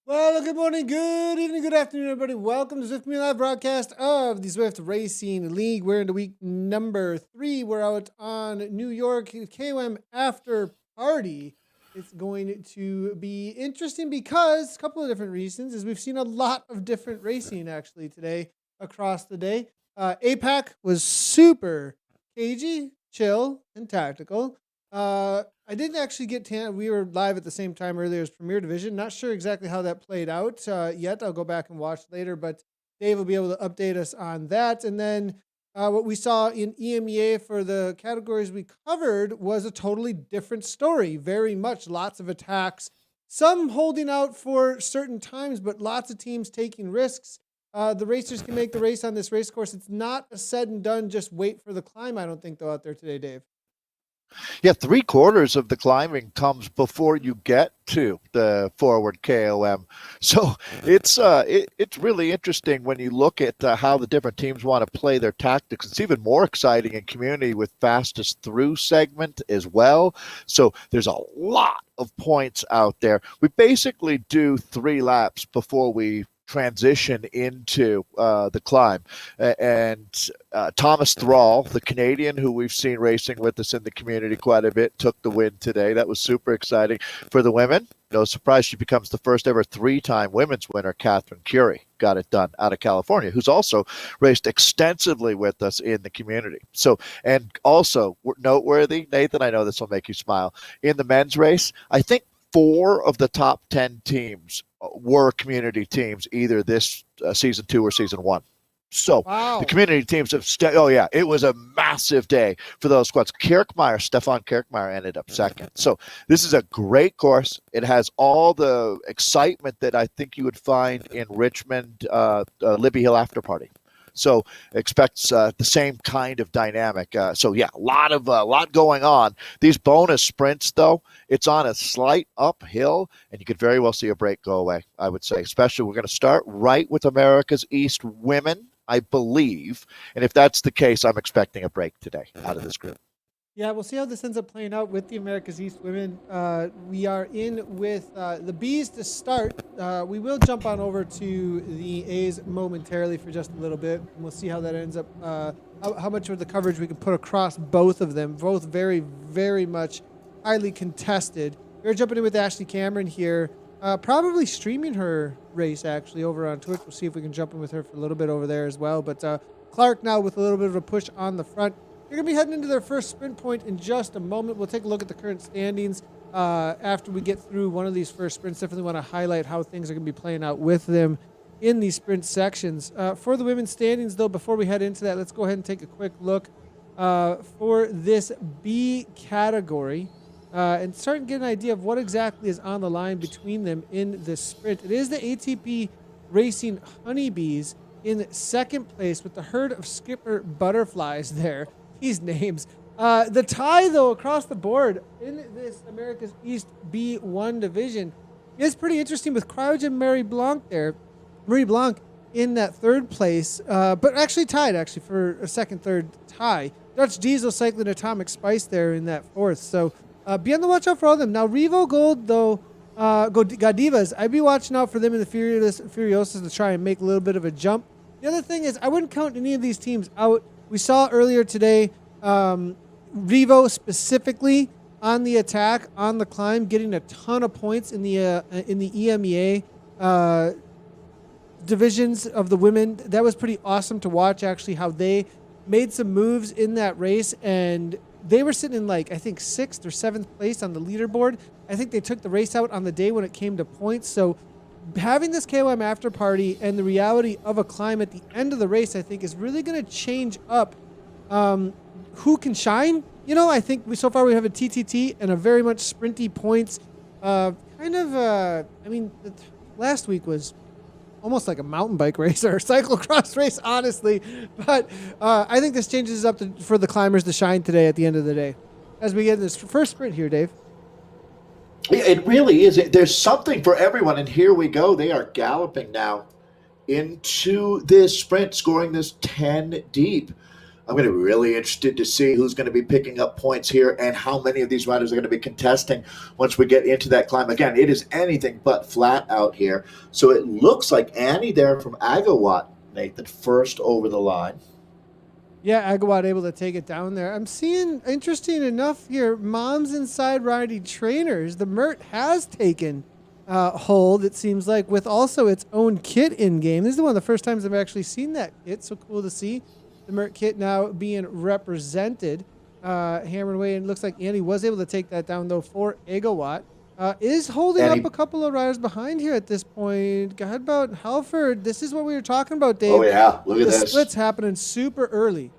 Well, good morning, good evening, good afternoon, everybody. Welcome to Zwift Me Live broadcast of the Zwift Racing League. We're into week number 3. We're out on New York KOM after party. It's going to be interesting because a couple of different reasons. Is we've seen a lot of different racing actually today across the day. APAC was super cagey, chill, and tactical. I didn't actually get we were live at the same time earlier as Premier Division. Not sure exactly how that played out yet. I'll go back and watch later, but Dave will be able to update us on that. And then what we saw in EMEA for the categories we covered was a totally different story. Very much lots of attacks, some holding out for certain times, but lots of teams taking risks. The racers can make the race on this race course. It's not a said and done, just wait for the climb, I don't think, though, out there today, Dave. Yeah, three-quarters of the climbing comes before you get to the forward KOM. So it's really interesting when you look at how the different teams want to play their tactics. It's even more exciting in community with fastest through segment as well. So there's a lot of points out there. We basically do 3 laps before we transition into the climb. And Thomas Thrall, the Canadian who we've seen racing with us in the community quite a bit, took the win today. That was super exciting. For the women, no surprise, she becomes the first ever 3-time women's winner. Catherine Curie got it done out of California, who's also raced extensively with us in the community. So, and also noteworthy, Nathan, I know this will make you smile, in the men's race, I think 4 of the top 10 teams were community teams, either this season 2 or season 1. So wow. The community teams have it was a massive day for those squads. Stefan Kirkmeyer ended up second. So this is a great course. It has all the excitement that I think you would find in Richmond, Libby Hill After Party. So expects the same kind of dynamic. A lot going on. These bonus sprints, though, it's on a slight uphill, and you could very well see a break go away, I would say. Especially we're going to start right with America's East women, I believe. And if that's the case, I'm expecting a break today out of this group. Yeah, we'll see how this ends up playing out with the America's East women. We are in with the Bs to start. We will jump on over to the A's momentarily for just a little bit, and we'll see how that ends up, how much of the coverage we can put across both of them. Both very, very much highly contested. We're jumping in with Ashley Cameron here, probably streaming her race, actually, over on Twitch. We'll see if we can jump in with her for a little bit over there as well. But Clark now with a little bit of a push on the front. They're going to be heading into their first sprint point in just a moment. We'll take a look at the current standings after we get through one of these first sprints. Definitely want to highlight how things are going to be playing out with them in these sprint sections. For the women's standings, though, before we head into that, let's go ahead and take a quick look for this B category and start and get an idea of what exactly is on the line between them in this sprint. It is the ATP Racing Honeybees in second place with the herd of Skipper Butterflies there. These names. The tie, though, across the board in this America's East B1 division is pretty interesting with Cryogen Marie Blanc there. Marie Blanc in that third place, but actually tied for a second-third tie. Dutch Diesel Cycling Atomic Spice there in that fourth. So be on the watch out for all of them. Now, Revo Gold, though, Godivas, I'd be watching out for them in the Furiosas to try and make a little bit of a jump. The other thing is I wouldn't count any of these teams out. We saw earlier today, Revo specifically on the attack, on the climb, getting a ton of points in the EMEA divisions of the women. That was pretty awesome to watch, actually, how they made some moves in that race, and they were sitting in, I think 6th or 7th place on the leaderboard. I think they took the race out on the day when it came to points. So having this KOM after party and the reality of a climb at the end of the race, I think, is really going to change up who can shine. I think so far we have a TTT and a very much sprinty points. Last week was almost like a mountain bike race or a cyclocross race, honestly. But I think this changes up for the climbers to shine today at the end of the day. As we get this first sprint here, Dave. It really is. There's something for everyone, and here we go. They are galloping now into this sprint, scoring this 10 deep. I'm going to be really interested to see who's going to be picking up points here and how many of these riders are going to be contesting once we get into that climb. Again, it is anything but flat out here. So it looks like Annie there from Agawatt, Nathan, first over the line. Yeah, Agawad able to take it down there. I'm seeing, interesting enough here, moms inside riding trainers. The Mert has taken hold, it seems like, with also its own kit in game. This is one of the first times I've actually seen that kit, so cool to see the Mert kit now being represented, hammered away. And it looks like Andy was able to take that down, though, for Agawatt. Is holding up a couple of riders behind here at this point. God, about Halford. This is what we were talking about, Dave. Oh, yeah. Look at the this. The split's happening super early.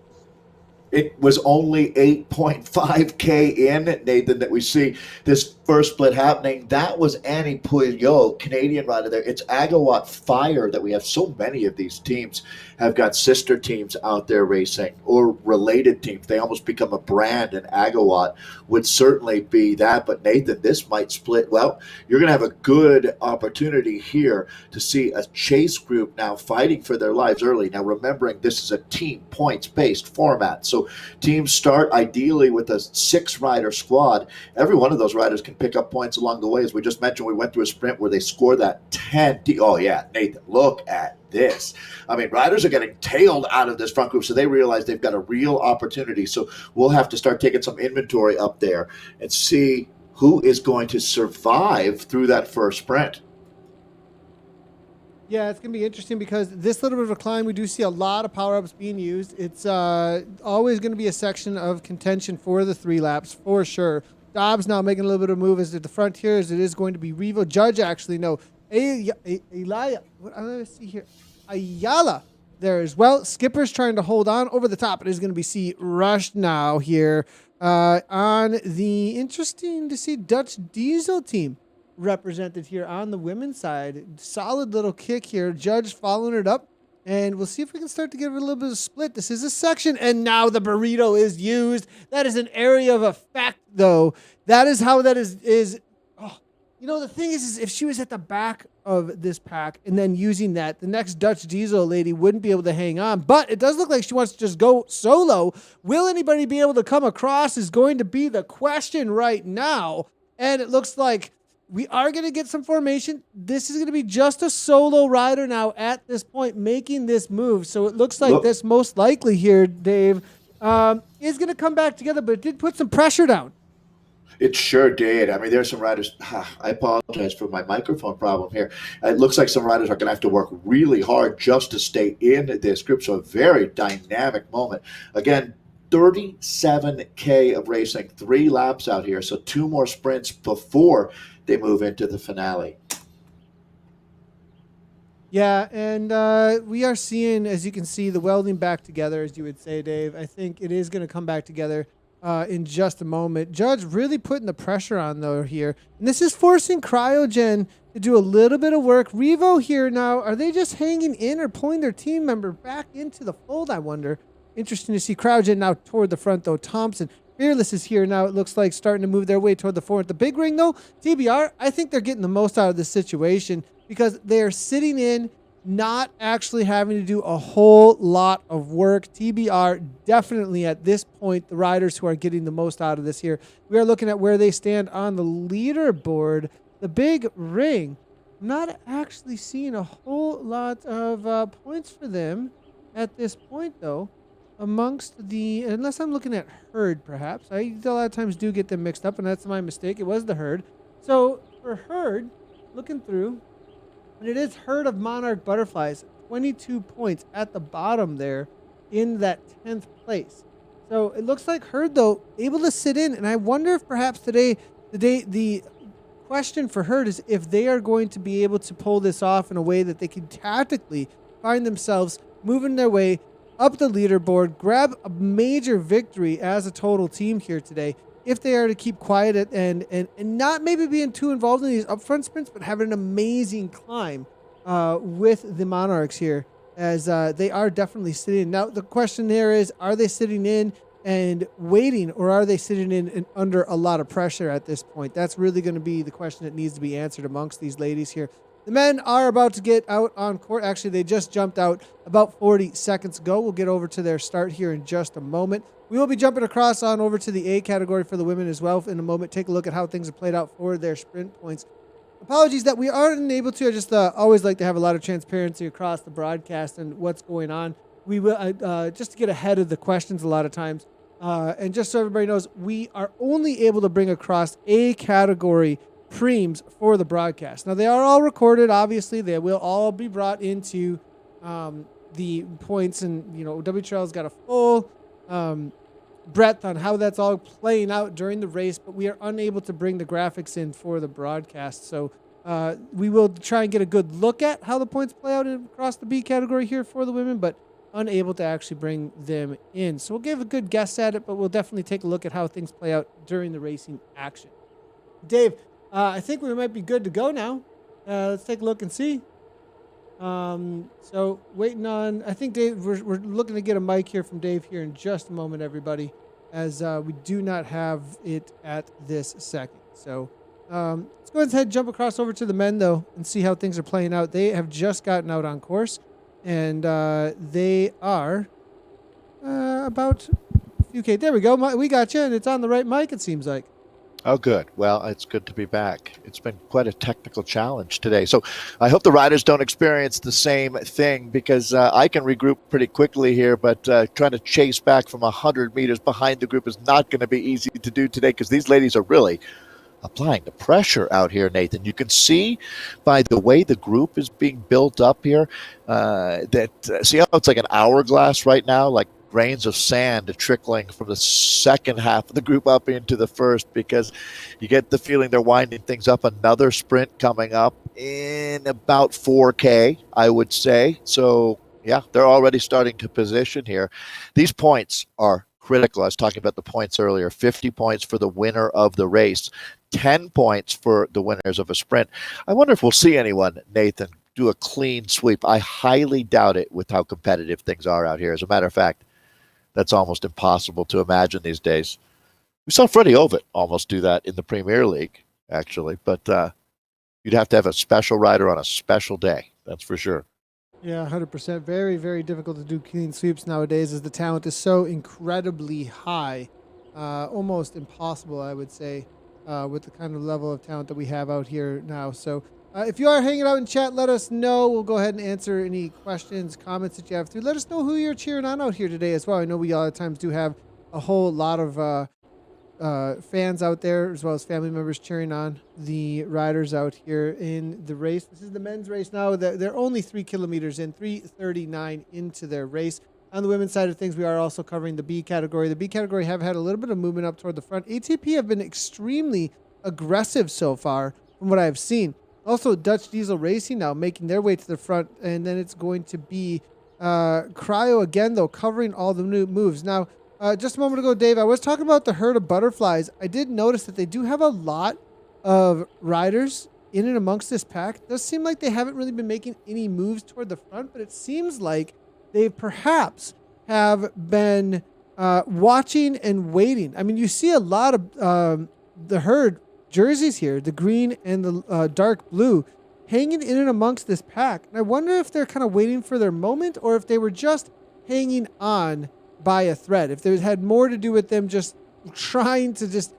It was only 8.5K in, Nathan, that we see this first split happening. That was Annie Puyol, Canadian rider there. It's Agawatt Fire that we have. So many of these teams have got sister teams out there racing or related teams. They almost become a brand, and Agawatt would certainly be that. But, Nathan, this might split. Well, you're going to have a good opportunity here to see a chase group now fighting for their lives early. Now, remembering this is a team points-based format. So teams start ideally with a 6-rider squad. Every one of those riders can pick up points along the way. As we just mentioned, we went through a sprint where they scored that 10. Oh, yeah, Nathan, look at this. I mean, riders are getting tailed out of this front group, so they realize they've got a real opportunity. So we'll have to start taking some inventory up there and see who is going to survive through that first sprint. Yeah, it's going to be interesting because this little bit of a climb, we do see a lot of power-ups being used. It's always going to be a section of contention for the 3 laps, for sure. Dobbs now making a little bit of a move as at the front here, as it is going to be Revo. Judge, actually, no. Ayala, what do I see here? Ayala there as well. Skipper's trying to hold on over the top. It is going to be C rushed now here on the interesting to see Dutch Diesel team represented here on the women's side. Solid little kick here. Judge following it up. And we'll see if we can start to get a little bit of split. This is a section, and now the burrito is used. That is an area of effect, though. That is how that is. Oh, you know, the thing is if she was at the back of this pack and then using that, the next Dutch Diesel lady wouldn't be able to hang on. But it does look like she wants to just go solo. Will anybody be able to come across is going to be the question right now. And it looks like we are going to get some formation. This is going to be just a solo rider now at this point making this move. So it looks like this most likely here, Dave, is going to come back together, but it did put some pressure down. It sure did. I mean, there's some riders. I apologize for my microphone problem here. It looks like some riders are going to have to work really hard just to stay in this group. So a very dynamic moment. Again, 37K of racing, 3 laps out here. So 2 more sprints before they move into the finale. Yeah, and we are seeing, as you can see, the welding back together, as you would say, Dave. I think it is going to come back together in just a moment. Judge really putting the pressure on, though, here. And this is forcing Cryogen to do a little bit of work. Revo here now, are they just hanging in or pulling their team member back into the fold, I wonder? Interesting to see Cryogen now toward the front, though. Thompson, Fearless is here now. It looks like starting to move their way toward the front. The big ring, though, TBR, I think they're getting the most out of this situation because they're sitting in, not actually having to do a whole lot of work. TBR, definitely at this point, the riders who are getting the most out of this here. We are looking at where they stand on the leaderboard. The big ring, I'm not actually seeing a whole lot of points for them at this point, though. Amongst the, unless I'm looking at herd, perhaps. I a lot of times do get them mixed up, and that's my mistake. It was the herd. So for herd, looking through, and it is herd of monarch butterflies, 22 points at the bottom there in that 10th place. So it looks like herd, though, able to sit in, and I wonder if perhaps today, the question for herd is if they are going to be able to pull this off in a way that they can tactically find themselves moving their way up the leaderboard, grab a major victory as a total team here today, if they are to keep quiet and not maybe being too involved in these upfront sprints, but having an amazing climb with the Monarchs here, as they are definitely sitting in. Now, the question there is, are they sitting in and waiting, or are they sitting in and under a lot of pressure at this point? That's really going to be the question that needs to be answered amongst these ladies here. The men are about to get out on court. Actually, they just jumped out about 40 seconds ago. We'll get over to their start here in just a moment. We will be jumping across on over to the A category for the women as well in a moment. Take a look at how things have played out for their sprint points. Apologies that we aren't able to. I just always like to have a lot of transparency across the broadcast and what's going on. We will just to get ahead of the questions a lot of times. And just so everybody knows, we are only able to bring across A category preems for the broadcast. Now, they are all recorded, obviously. They will all be brought into the points, and, WTRL's got a full breadth on how that's all playing out during the race, but we are unable to bring the graphics in for the broadcast. So we will try and get a good look at how the points play out across the B category here for the women, but unable to actually bring them in. So we'll give a good guess at it, but we'll definitely take a look at how things play out during the racing action. Dave, I think we might be good to go now. Let's take a look and see. So waiting on, I think Dave, we're looking to get a mic here from Dave here in just a moment, everybody, as we do not have it at this second. So let's go ahead and jump across over to the men, though, and see how things are playing out. They have just gotten out on course, and they are about, okay, there we go. We got you, and it's on the right mic, it seems like. Oh, good. Well, it's good to be back. It's been quite a technical challenge today. So I hope the riders don't experience the same thing, because I can regroup pretty quickly here, but trying to chase back from 100 meters behind the group is not going to be easy to do today, because these ladies are really applying the pressure out here, Nathan. You can see by the way the group is being built up here see how it's like an hourglass right now, like grains of sand trickling from the second half of the group up into the first, because you get the feeling they're winding things up. Another sprint coming up in about 4K, I would say. So, yeah, they're already starting to position here. These points are critical. I was talking about the points earlier. 50 points for the winner of the race, 10 points for the winners of a sprint. I wonder if we'll see anyone, Nathan, do a clean sweep. I highly doubt it with how competitive things are out here. As a matter of fact, that's almost impossible to imagine these days. We saw Freddie Ovett almost do that in the Premier League, actually. But you'd have to have a special rider on a special day. That's for sure. Yeah, 100%. Very, very difficult to do clean sweeps nowadays, as the talent is so incredibly high. Almost impossible, I would say, with the kind of level of talent that we have out here now. So if you are hanging out in chat, let us know. We'll go ahead and answer any questions, comments that you have. Let us know who you're cheering on out here today as well. I know we a lot of times do have a whole lot of fans out there, as well as family members cheering on the riders out here in the race. This is the men's race now. They're only 3 kilometers in, 3:39 into their race. On the women's side of things, we are also covering the B category. The B category have had a little bit of movement up toward the front. ATP have been extremely aggressive so far from what I've seen. Also, Dutch Diesel Racing now making their way to the front, and then it's going to be Cryo again, though, covering all the new moves. Now, just a moment ago, Dave, I was talking about the herd of butterflies. I did notice that they do have a lot of riders in and amongst this pack. It does seem like they haven't really been making any moves toward the front, but it seems like they perhaps have been watching and waiting. I mean, you see a lot of the herd jerseys here, the green and the dark blue, hanging in and amongst this pack. And I wonder if they're kind of waiting for their moment, or if they were just hanging on by a thread, if it had more to do with them just trying to just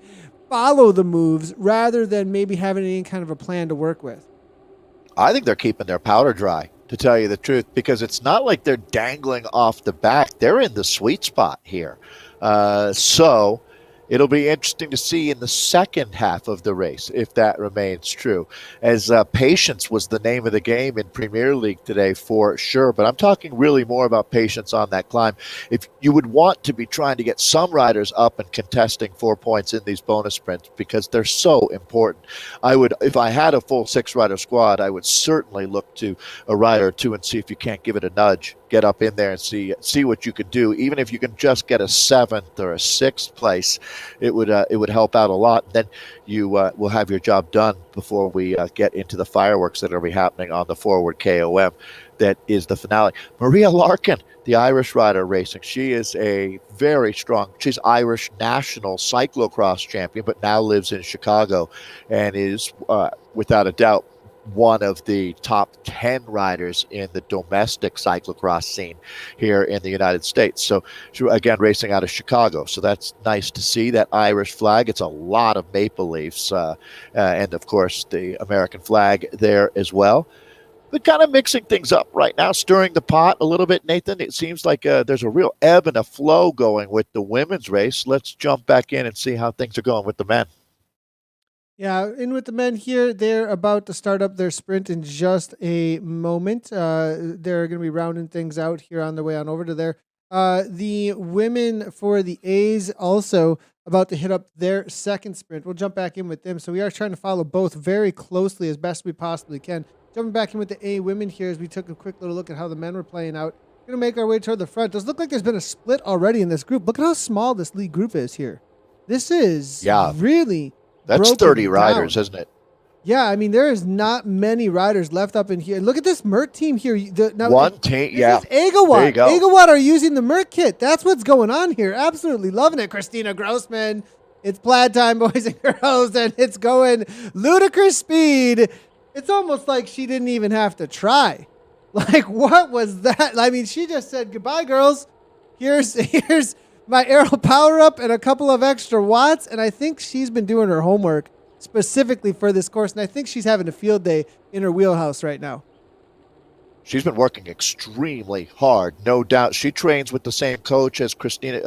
follow the moves rather than maybe having any kind of a plan to work with. I think they're keeping their powder dry, to tell you the truth, because it's not like they're dangling off the back. They're in the sweet spot here. So it'll be interesting to see in the second half of the race if that remains true, as patience was the name of the game in Premier League today for sure. But I'm talking really more about patience on that climb. If you would want to be trying to get some riders up and contesting 4 points in these bonus sprints, because they're so important. I would, if I had a full 6-rider squad, I would certainly look to a rider or two and see if you can't give it a nudge. Get up in there and see what you could do. Even if you can just get a 7th or a 6th place, it would help out a lot. Then you will have your job done before we get into the fireworks that are be happening on the Forward KOM. That is the finale. Maria Larkin, the Irish rider racing. She is a very strong. She's Irish national cyclocross champion, but now lives in Chicago, and is without a doubt one of the top 10 riders in the domestic cyclocross scene here in the United States. So, again, racing out of Chicago. So that's nice to see that Irish flag. It's a lot of maple leafs, and of course the American flag there as well. But kind of mixing things up right now, stirring the pot a little bit, Nathan. It seems like there's a real ebb and a flow going with the women's race. Let's jump back in and see how things are going with the men. Yeah, in with the men here. They're about to start up their sprint in just a moment. They're going to be rounding things out here on their way on over to there. The women for the A's also about to hit up their second sprint. We'll jump back in with them. So we are trying to follow both very closely as best we possibly can. Jumping back in with the A women here as we took a quick little look at how the men were playing out. Going to make our way toward the front. Does look like there's been a split already in this group. Look at how small this league group is here. This is really... That's 30 riders, isn't it? Yeah, I mean, there is not many riders left up in here. Look at this Mert team here. One team, yeah. Agawatt. There you go. Agawatt are using the Mert kit. That's what's going on here. Absolutely loving it, Christina Grossman. It's plaid time, boys and girls, and it's going ludicrous speed. It's almost like she didn't even have to try. Like, what was that? I mean, she just said, goodbye, girls. Here's my aero power up and a couple of extra watts, and I think she's been doing her homework specifically for this course, and I think she's having a field day in her wheelhouse right now. She's been working extremely hard, no doubt. She trains with the same coach as Kristen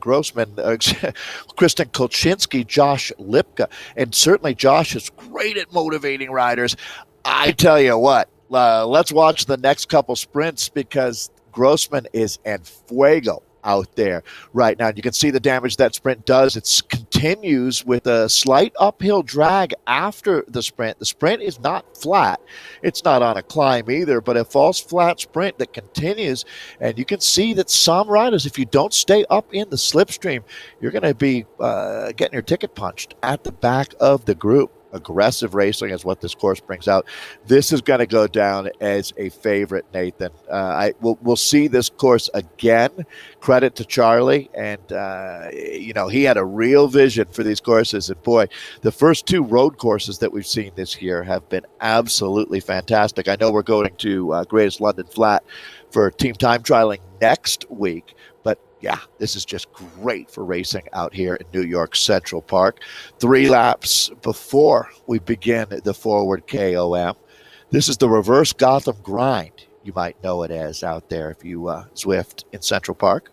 Grossman, Kristen Kolchinski, Josh Lipka, and certainly Josh is great at motivating riders. I tell you what, let's watch the next couple sprints because Grossman is en fuego out there right now. And you can see the damage that sprint does. It continues with a slight uphill drag after the sprint. The sprint is not flat. It's not on a climb either, but a false flat sprint that continues. And you can see that some riders, if you don't stay up in the slipstream, you're going to be getting your ticket punched at the back of the group. Aggressive racing is what this course brings out. This is going to go down as a favorite, Nathan. We'll see this course again. Credit to Charlie, and he had a real vision for these courses. And boy, the first two road courses that we've seen this year have been absolutely fantastic. I know we're going to Greatest London Flat for team time trialing next week, but yeah, this is just great for racing out here in New York Central Park. 3 laps before we begin the forward KOM. This is the reverse Gotham grind, you might know it as out there if you Zwift in Central Park.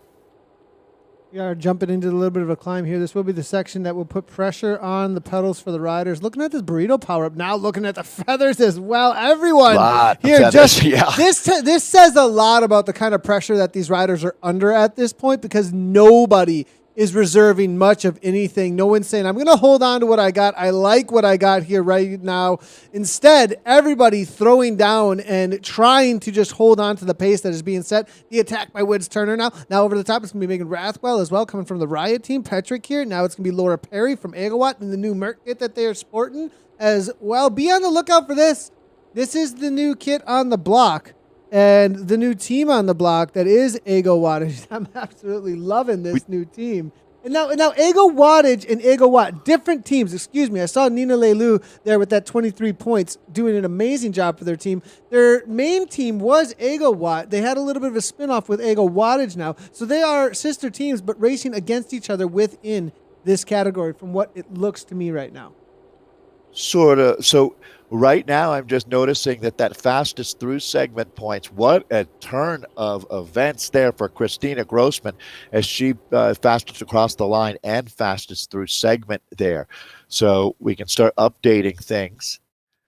We are jumping into a little bit of a climb here. This will be the section that will put pressure on the pedals for the riders. Looking at this burrito power up now, looking at the feathers as well. Everyone here this says a lot about the kind of pressure that these riders are under at this point because nobody is reserving much of anything. No one's saying, I'm going to hold on to what I got. I like what I got here right now. Instead, everybody throwing down and trying to just hold on to the pace that is being set. The attack by Woods Turner now. Now over the top, it's going to be Megan Rathwell as well, coming from the Riot team. Petrick here. Now it's going to be Laura Perry from Agawatt in the new Merc kit that they are sporting as well. Be on the lookout for this. This is the new kit on the block. And the new team on the block that is Ego Wattage. I'm absolutely loving this new team. And now Ego Wattage and Ego Watt, different teams. Excuse me. I saw Nina Leilu there with that 23 points doing an amazing job for their team. Their main team was Ego Watt. They had a little bit of a spinoff with Ego Wattage now. So they are sister teams, but racing against each other within this category from what it looks to me right now. Sort of. So right now, I'm just noticing that fastest through segment points. What a turn of events there for Christina Grossman as she fastest across the line and fastest through segment there. So we can start updating things.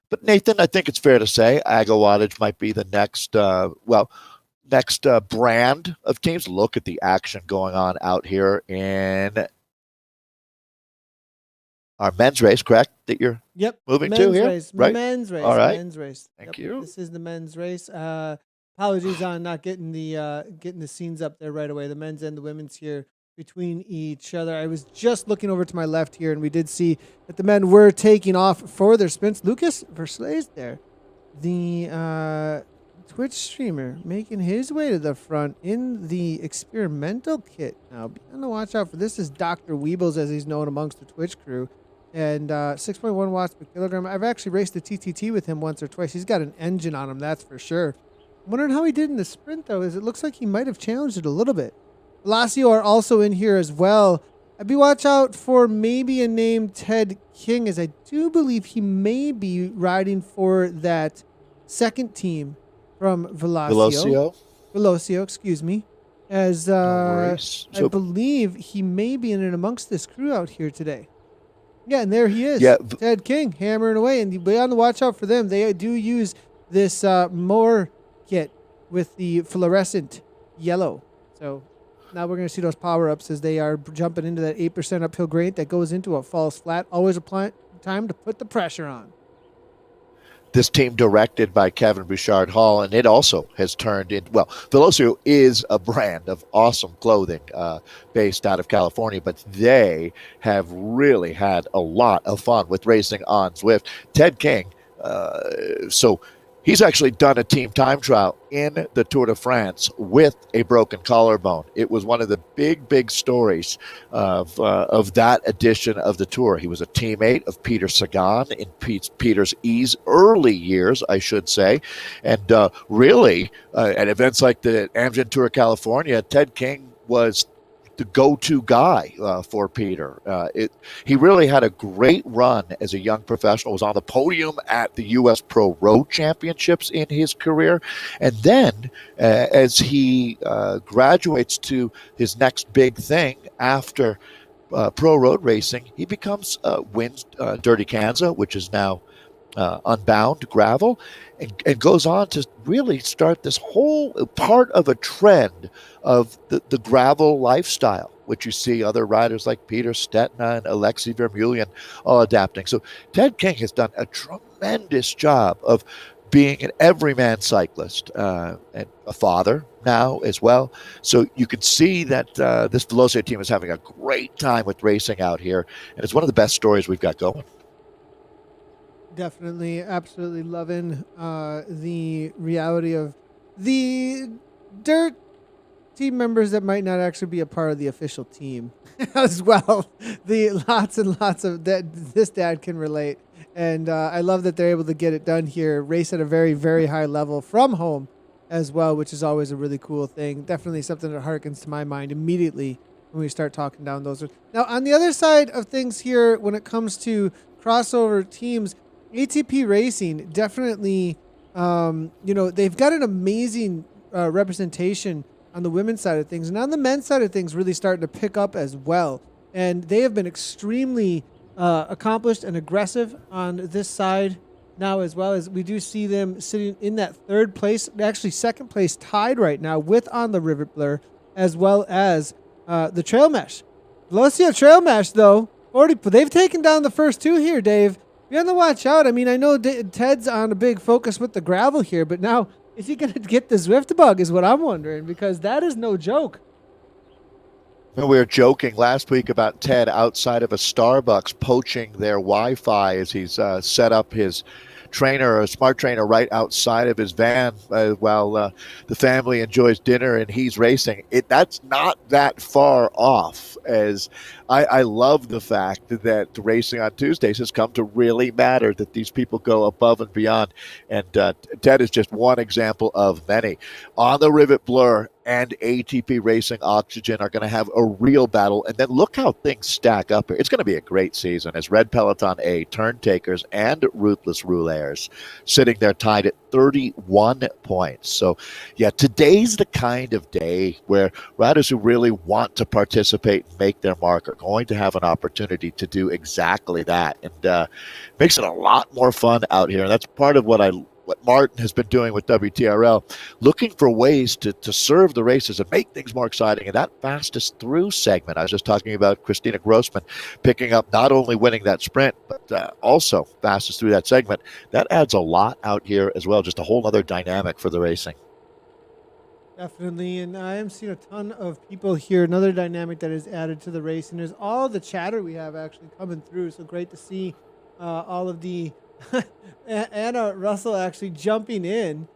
But Nathan, I think it's fair to say Wattage might be the next brand of teams. Look at the action going on out here in our men's race, correct? That you're moving to here? Right? Men's race. All right. Men's race. Thank you. This is the men's race. Apologies on not getting the scenes up there right away. The men's and the women's here between each other. I was just looking over to my left here, and we did see that the men were taking off for their sprints. Lucas Verslaes there, the Twitch streamer, making his way to the front in the experimental kit. Now, be on the watch out for this. Is Dr. Weebles, as he's known amongst the Twitch crew. and 6.1 watts per kilogram. I've actually raced the TTT with him once or twice. He's got an engine on him, that's for sure. I'm wondering how he did in the sprint, though, is it looks like he might have challenged it a little bit. Velocio are also in here as well. I'd be watch out for maybe a name Ted King, as I do believe he may be riding for that second team from Velocio, excuse me. As No worries. I believe he may be in and amongst this crew out here today. Yeah, and there he is. Yeah, Ted King hammering away, and be on the watch out for them. They do use this mower kit with the fluorescent yellow. So now we're going to see those power-ups as they are jumping into that 8% uphill grade that goes into a false flat. Always a time to put the pressure on. This team directed by Kevin Bouchard Hall, and it also has turned into, well, Velocio is a brand of awesome clothing based out of California, but they have really had a lot of fun with racing on Zwift. Ted King, so he's actually done a team time trial in the Tour de France with a broken collarbone. It was one of the big stories of that edition of the Tour. He was a teammate of Peter Sagan in Peter's early years, I should say. And really, at events like the Amgen Tour of California, Ted King was the go-to guy for Peter. He really had a great run as a young professional, was on the podium at the U.S. Pro Road Championships in his career. And then as he graduates to his next big thing after pro road racing, he wins Dirty Kansas, which is now Unbound gravel, and goes on to really start this whole part of a trend of the gravel lifestyle, which you see other riders like Peter Stetina and Alexei Vermeulen all adapting. So Ted King has done a tremendous job of being an everyman cyclist and a father now as well. So you can see that this Velocio team is having a great time with racing out here, and it's one of the best stories we've got going. Definitely, absolutely loving the reality of the dirt team members that might not actually be a part of the official team as well. The lots and lots of that this dad can relate. And I love that they're able to get it done here, race at a very, very high level from home as well, which is always a really cool thing. Definitely something that harkens to my mind immediately when we start talking down those. Now, on the other side of things here, when it comes to crossover teams, ATP Racing definitely, they've got an amazing representation on the women's side of things. And on the men's side of things, really starting to pick up as well. And they have been extremely accomplished and aggressive on this side now, as well as we do see them sitting in that third place, actually second place tied right now with On the Rivet Blur, as well as the Trail Mesh. Velocio Trail Mesh, though, they've taken down the first two here, Dave. Be on the watch out. I mean, I know Ted's on a big focus with the gravel here, but now is he going to get the Zwift bug is what I'm wondering, because that is no joke. We were joking last week about Ted outside of a Starbucks poaching their Wi-Fi as he's set up his a smart trainer right outside of his van while the family enjoys dinner and he's racing. That's not that far off, as I love the fact that racing on Tuesdays has come to really matter, that these people go above and beyond. And Ted is just one example of many. On the Rivet Blur and ATP Racing Oxygen are going to have a real battle. And then look how things stack up here. It's going to be a great season as Red Peloton A, Turn Takers, and Ruthless Rouleurs sitting there tied at 31 points. So, yeah, today's the kind of day where riders who really want to participate and make their mark are going to have an opportunity to do exactly that. And makes it a lot more fun out here. And that's part of what Martin has been doing with WTRL, looking for ways to serve the races and make things more exciting. And that fastest through segment, I was just talking about Christina Grossman picking up, not only winning that sprint, but also fastest through that segment. That adds a lot out here as well, just a whole other dynamic for the racing. Definitely, and I am seeing a ton of people here. Another dynamic that is added to the race, and there's all the chatter we have actually coming through. So great to see all of the Anna Russell actually jumping in.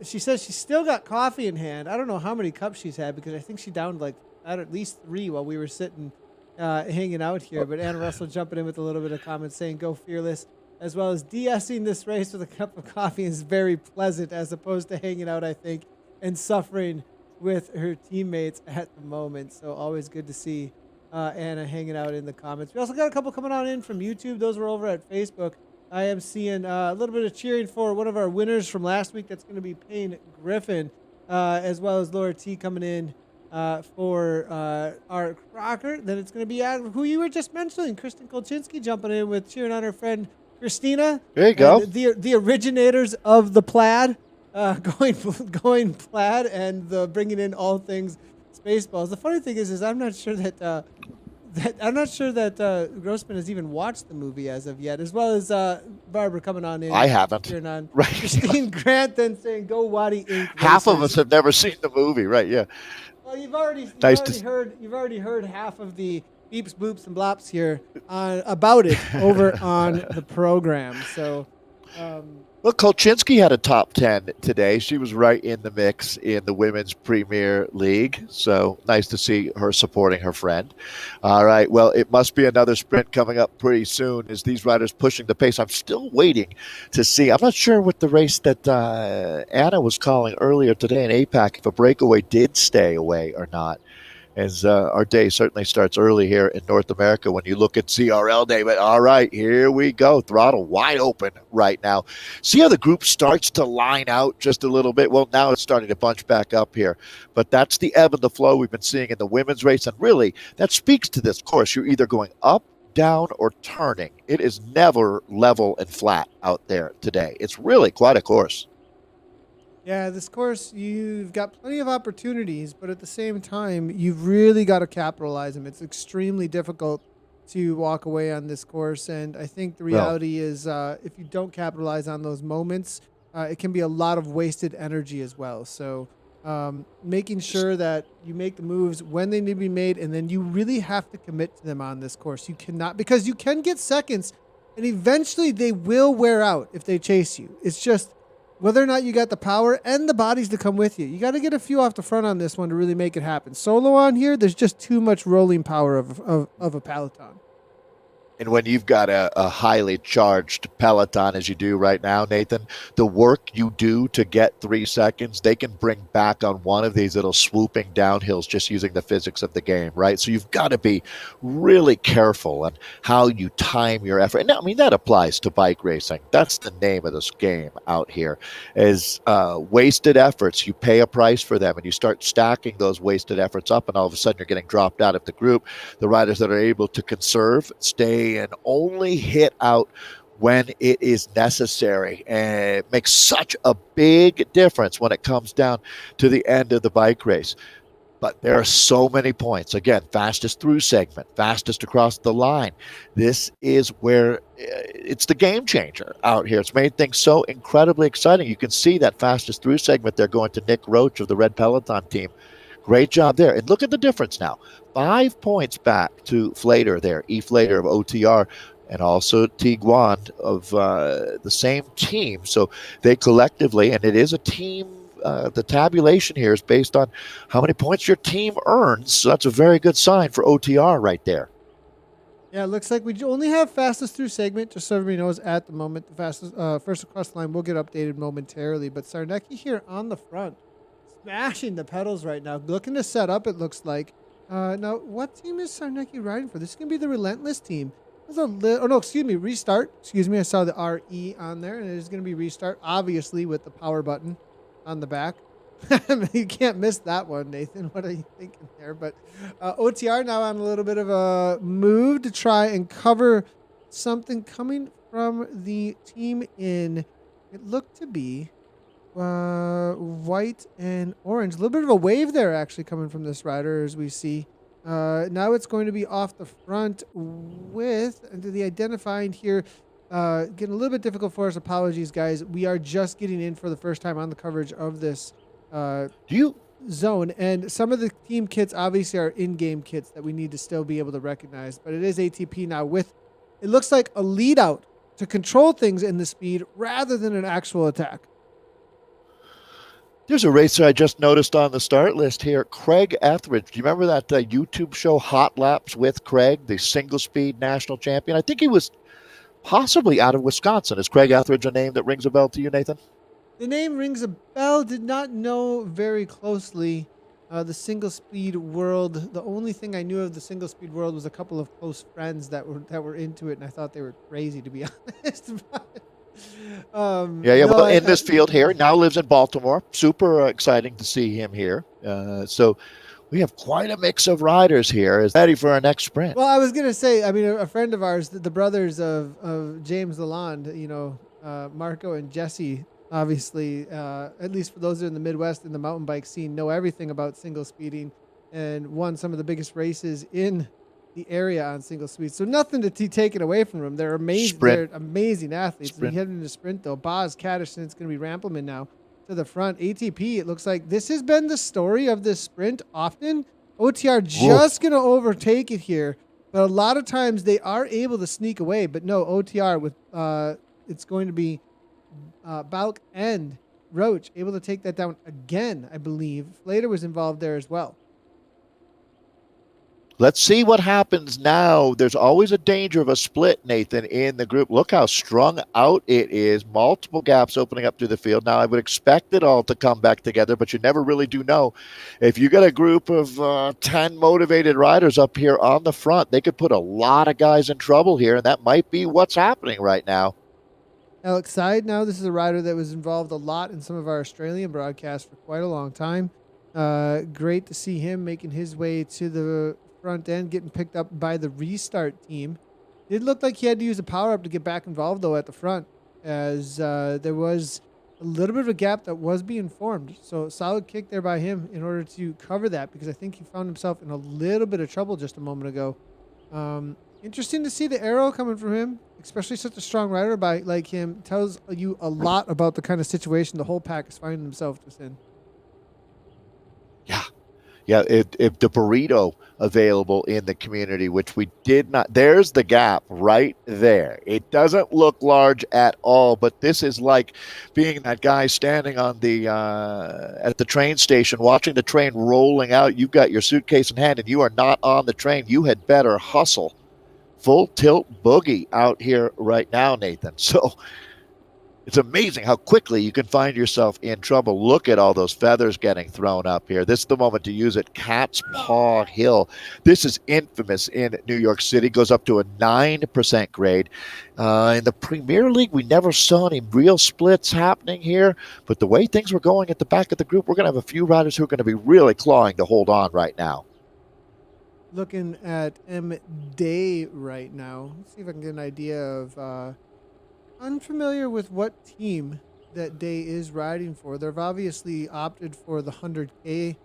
She says she's still got coffee in hand. I don't know how many cups she's had, because I think she downed like at least 3 while we were sitting hanging out here. But Anna Russell jumping in with a little bit of comments saying, "Go fearless," as well as de-essing this race with a cup of coffee is very pleasant, as opposed to hanging out, I think, and suffering with her teammates at the moment. So always good to see Anna hanging out in the comments. We also got a couple coming on in from YouTube. Those were over at Facebook. I am seeing a little bit of cheering for one of our winners from last week. That's going to be Payne Griffin, as well as Laura T coming in for our Crocker. Then it's going to be who you were just mentioning, Kristen Kolchinsky, jumping in with cheering on her friend Christina. There you go. The originators of the plaid, going plaid, and bringing in all things Spaceballs. The funny thing is I'm not sure that Grossman has even watched the movie as of yet, as well as Barbara coming on in. I haven't. On. Right. Christine Grant then saying, "Go Waddy Inc." Half of us have never seen the movie, right? Yeah. Well, you've already heard half of the beeps, boops, and blops here about it over on the program. So. Well, Kolchinsky had a top 10 today. She was right in the mix in the Women's Premier League. So nice to see her supporting her friend. All right. Well, it must be another sprint coming up pretty soon as these riders pushing the pace. I'm still waiting to see. I'm not sure what the race that Anna was calling earlier today in APAC, if a breakaway did stay away or not. As our day certainly starts early here in North America when you look at CRL day. But all right, here we go. Throttle wide open right now. See how the group starts to line out just a little bit? Well, now it's starting to bunch back up here. But that's the ebb and the flow we've been seeing in the women's race. And really, that speaks to this course. You're either going up, down, or turning. It is never level and flat out there today. It's really quite a course. Yeah, this course, you've got plenty of opportunities, but at the same time, you've really got to capitalize them. It's extremely difficult to walk away on this course, and I think the reality is if you don't capitalize on those moments, it can be a lot of wasted energy as well. So making sure that you make the moves when they need to be made, and then you really have to commit to them on this course. You cannot, because you can get seconds, and eventually they will wear out if they chase you. It's just whether or not you got the power and the bodies to come with you. You got to get a few off the front on this one to really make it happen. Solo on here, there's just too much rolling power of a peloton. And when you've got a highly charged peloton as you do right now, Nathan, the work you do to get 3 seconds, they can bring back on one of these little swooping downhills just using the physics of the game, right? So you've got to be really careful on how you time your effort. And I mean, that applies to bike racing. That's the name of this game out here, is wasted efforts. You pay a price for them, and you start stacking those wasted efforts up, and all of a sudden you're getting dropped out of the group. The riders that are able to conserve, stay, and only hit out when it is necessary, and it makes such a big difference when it comes down to the end of the bike race. But there are so many points. Again, fastest through segment, fastest across the line. This is where it's the game changer out here. It's made things so incredibly exciting. You can see that fastest through segment there going to Nick Roach of the Red Peloton team. Great job there. And look at the difference now. 5 points back to Flater there, E. Flater of OTR, and also T. Guan of the same team. So they collectively, and it is a team, the tabulation here is based on how many points your team earns. So that's a very good sign for OTR right there. Yeah, it looks like we only have fastest through segment, just so everybody knows at the moment. The fastest first across the line will get updated momentarily. But Sarnecki here on the front, smashing the pedals right now, looking to set up, it looks like. Now, what team is Sarnecki riding for? This is going to be the Relentless team. Restart. Excuse me, I saw the RE on there, and it is going to be Restart, obviously, with the power button on the back. You can't miss that one, Nathan. What are you thinking there? But OTR now on a little bit of a move to try and cover something coming from the team in, it looked to be white and orange. A little bit of a wave there actually coming from this rider as we see. Now it's going to be off the front with the identifying here. Getting a little bit difficult for us. Apologies, guys. We are just getting in for the first time on the coverage of this zone. And some of the team kits obviously are in-game kits that we need to still be able to recognize. But it is ATP now with, it looks like a lead out to control things in the speed rather than an actual attack. There's a racer I just noticed on the start list here, Craig Etheridge. Do you remember that YouTube show Hot Laps with Craig, the single speed national champion? I think he was possibly out of Wisconsin. Is Craig Etheridge a name that rings a bell to you, Nathan? The name rings a bell. Did not know very closely the single speed world. The only thing I knew of the single speed world was a couple of close friends that were into it, and I thought they were crazy, to be honest. Yeah. No, Well, in this field here, now lives in Baltimore. Super exciting to see him here. So we have quite a mix of riders here. Is ready for our next sprint? Well, I was gonna say, I mean, a friend of ours, the brothers of James Lalonde, Marco and Jesse, obviously, at least for those that are in the Midwest in the mountain bike scene, know everything about single speeding, and won some of the biggest races in the area on single speed. So nothing to take it away from them. They're amazing. Sprint. They're amazing athletes. Sprint. We head into sprint though. Boz Caddison, it's gonna be Rampleman now to the front. ATP, it looks like this has been the story of this sprint often. OTR just going to overtake it here, but a lot of times they are able to sneak away. But no, OTR with it's going to be Balk and Roach able to take that down again, I believe. Slater was involved there as well. Let's see what happens now. There's always a danger of a split, Nathan, in the group. Look how strung out it is. Multiple gaps opening up through the field. Now, I would expect it all to come back together, but you never really do know. If you got a group of 10 motivated riders up here on the front, they could put a lot of guys in trouble here, and that might be what's happening right now. Alex Side, now this is a rider that was involved a lot in some of our Australian broadcasts for quite a long time. Great to see him making his way to the front end, getting picked up by the restart team. It looked like he had to use a power up to get back involved though at the front, as there was a little bit of a gap that was being formed. So solid kick there by him in order to cover that, because I think he found himself in a little bit of trouble just a moment ago. Interesting to see the arrow coming from him, especially such a strong rider like him. Tells you a lot about the kind of situation the whole pack is finding themselves within. Yeah, if the burrito available in the community, which we did not, there's the gap right there. It doesn't look large at all, but this is like being that guy standing on the at the train station, watching the train rolling out. You've got your suitcase in hand and you are not on the train. You had better hustle. Full tilt boogie out here right now, Nathan. So it's amazing how quickly you can find yourself in trouble. Look at all those feathers getting thrown up here. This is the moment to use it. Cat's Paw Hill. This is infamous in New York City. Goes up to a 9% grade. In the Premier League, we never saw any real splits happening here. But the way things were going at the back of the group, we're going to have a few riders who are going to be really clawing to hold on right now. Looking at M Day right now. Let's see if I can get an idea of... unfamiliar with what team that Day is riding for. They've obviously opted for the 100K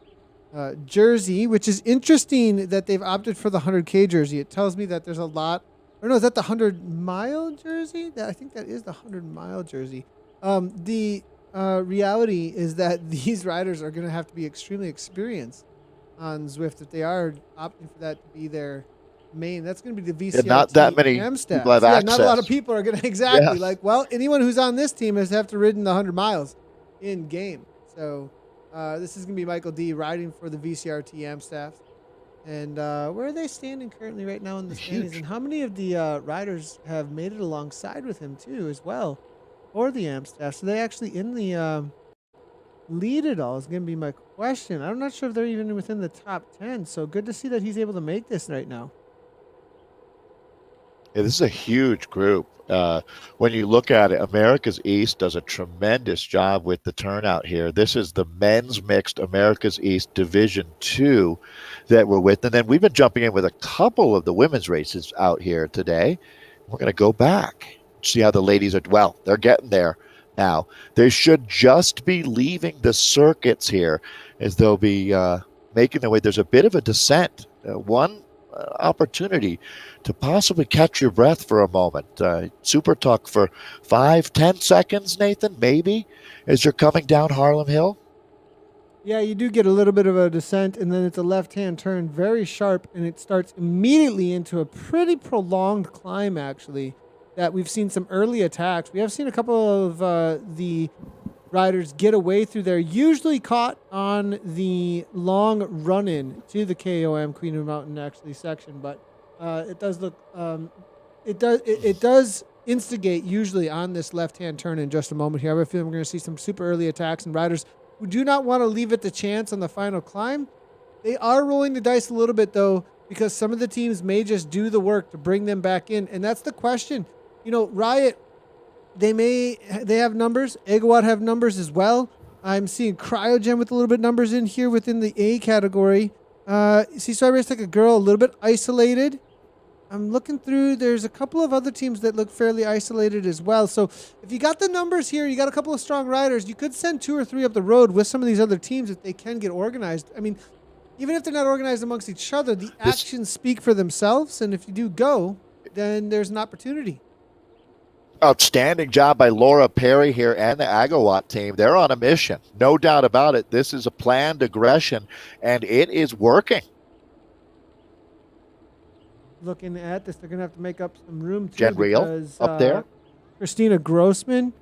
jersey, which is interesting that they've opted for the 100K jersey. It tells me that there's a lot... Or no, is that the 100-mile jersey? I think that is the 100-mile jersey. The reality is that these riders are going to have to be extremely experienced on Zwift if they are opting for that to be their main. That's going to be the VCR. Not that many people have access. Not a lot of people are going to anyone who's on this team has to have ridden the 100 miles in game. So this is going to be Michael D riding for the VCRT Amstaff. And where are they standing currently right now in the standings? And how many of the riders have made it alongside with him too as well for the Amstaff? So they actually in the lead at all is going to be my question. I'm not sure if they're even within the top 10. So good to see that he's able to make this right now. Yeah, this is a huge group. When you look at it, America's East does a tremendous job with the turnout here. This is the men's mixed America's East Division 2 that we're with. And then we've been jumping in with a couple of the women's races out here today. We're going to go back, see how the ladies are. Well, they're getting there now. They should just be leaving the circuits here as they'll be making their way. There's a bit of a descent. One opportunity to possibly catch your breath for a moment. Super tuck for 5-10 seconds, Nathan, maybe, as you're coming down Harlem Hill. Yeah, you do get a little bit of a descent, and then it's a left-hand turn, very sharp, and it starts immediately into a pretty prolonged climb, actually, that we've seen some early attacks. We have seen a couple of the riders get away through there, usually caught on the long run-in to the KOM Queen of the Mountain actually section, but it does look it does instigate usually on this left-hand turn in just a moment here. I have a feeling we're going to see some super early attacks, and riders who do not want to leave it to chance on the final climb. They are rolling the dice a little bit though, because some of the teams may just do the work to bring them back in, and that's the question. You know, Riot, they have numbers. Egowatt have numbers as well. I'm seeing Cryogen with a little bit numbers in here within the A category. See, so I race like a girl, a little bit isolated. I'm looking through. There's a couple of other teams that look fairly isolated as well. So if you got the numbers here, you got a couple of strong riders, you could send 2 or 3 up the road with some of these other teams if they can get organized. I mean, even if they're not organized amongst each other, the actions speak for themselves. And if you do go, then there's an opportunity. Outstanding job by Laura Perry here and the Agawatt team. They're on a mission. No doubt about it. This is a planned aggression, and it is working. Looking at this, they're going to have to make up some room, too. Jen Reel because, up there. Christina Grossman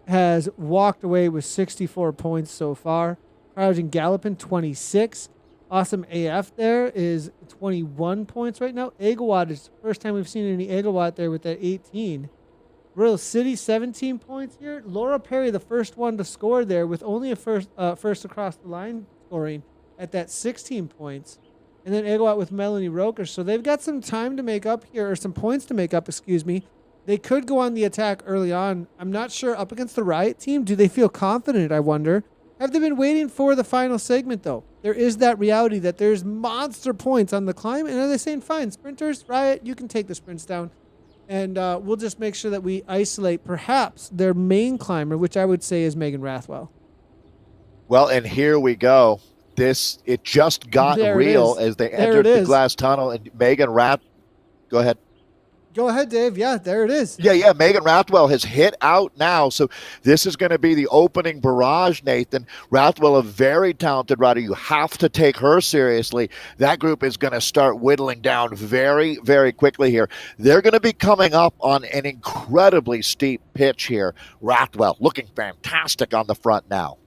has walked away with 64 points so far. Cryogen Gallopin, 26. Awesome AF there is 21 points right now. Egowatt is the first time we've seen any Egowatt there with that 18. Royal City, 17 points here. Laura Perry, the first one to score there with only a first across the line scoring at that 16 points. And then Egowatt with Melanie Roker. So they've got some time to make up here, or some points to make up, excuse me. They could go on the attack early on. I'm not sure. Up against the Riot team, do they feel confident, I wonder? Have they been waiting for the final segment, though? There is that reality that there's monster points on the climb. And are they saying, fine, sprinters, Riot, you can take the sprints down. And we'll just make sure that we isolate perhaps their main climber, which I would say is Megan Rathwell. Well, and here we go. It just got real as they entered the glass tunnel, and Megan go ahead. Go ahead, Dave. Yeah, there it is. Yeah. Megan Rathwell has hit out now. So this is going to be the opening barrage, Nathan. Rathwell, a very talented rider. You have to take her seriously. That group is going to start whittling down very, very quickly here. They're going to be coming up on an incredibly steep pitch here. Rathwell looking fantastic on the front now.